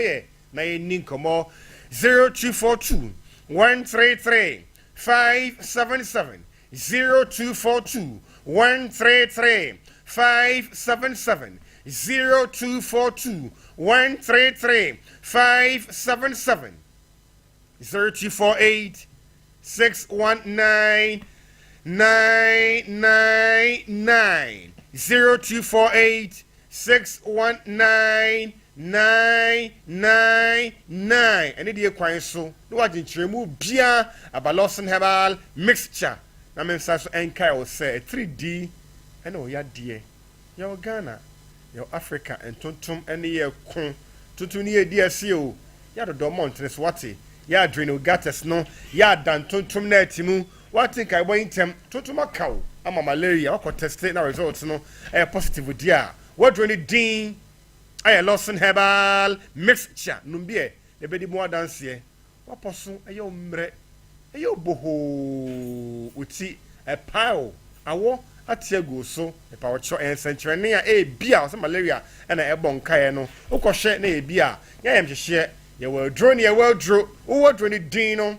na Oheneni Adazoa 0242 133 577 0242 133 577 0242 133 577 0248 619 999 0248 619 999 and the kwan so no wa jinchiremu bia aba Lawson Herbal mixture na men sa so enkai o say 3D and o ya de ya Ghana ya Africa and tontom and ye kon tutu ni edi ase o ya do mountain so wate ya adreno gates no ya dan tontom na atimu wate kai bo intem tontom akaw ama malaria wa test na results no positive dia what really din I Lawson Herbal mixture numbie the bedi mo dance here waposo ayo mre ayo boho uti a pile awo atiago so e pa ocho ensentrene a bia so malaria na e bonkae no ukwohwe na e bia yam hwehwe ye well drone ye well draw wo drone din no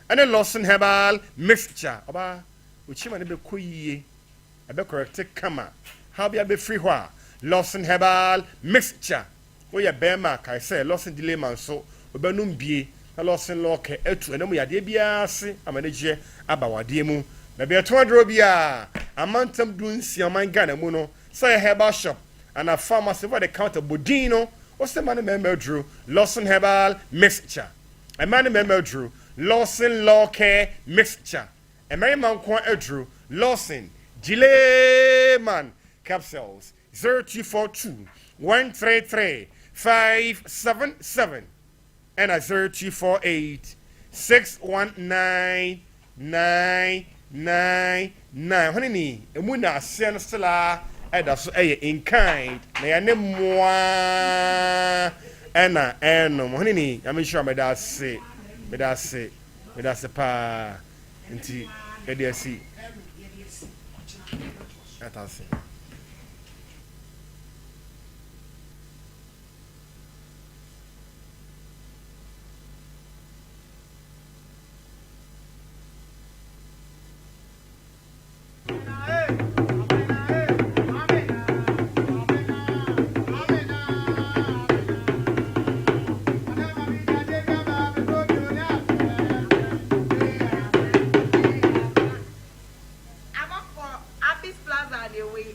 and Lawson Herbal mixture oba uchima ne be koyie e be correct kama how be free hwa Lawson Herbal mixture we ya bema kai say Lawson delay man so obanum bie na Lawson lock etu enemu yade bia ase amanegye abawade mu na be to adro bia amantam dun si aman Ghana mu no say Herbal shop and a pharmacy for the counter bodino o se man member drew Lawson Herbal mixture a man member drew Lawson law care mixture a man kwa edru Lawson delay man capsules 0242 133 577 and a 0248 619 999. Honey, emuna sen stella edaso in kind na ya ne moa ena eno honey I'm sure me da se pa nti e dey see atase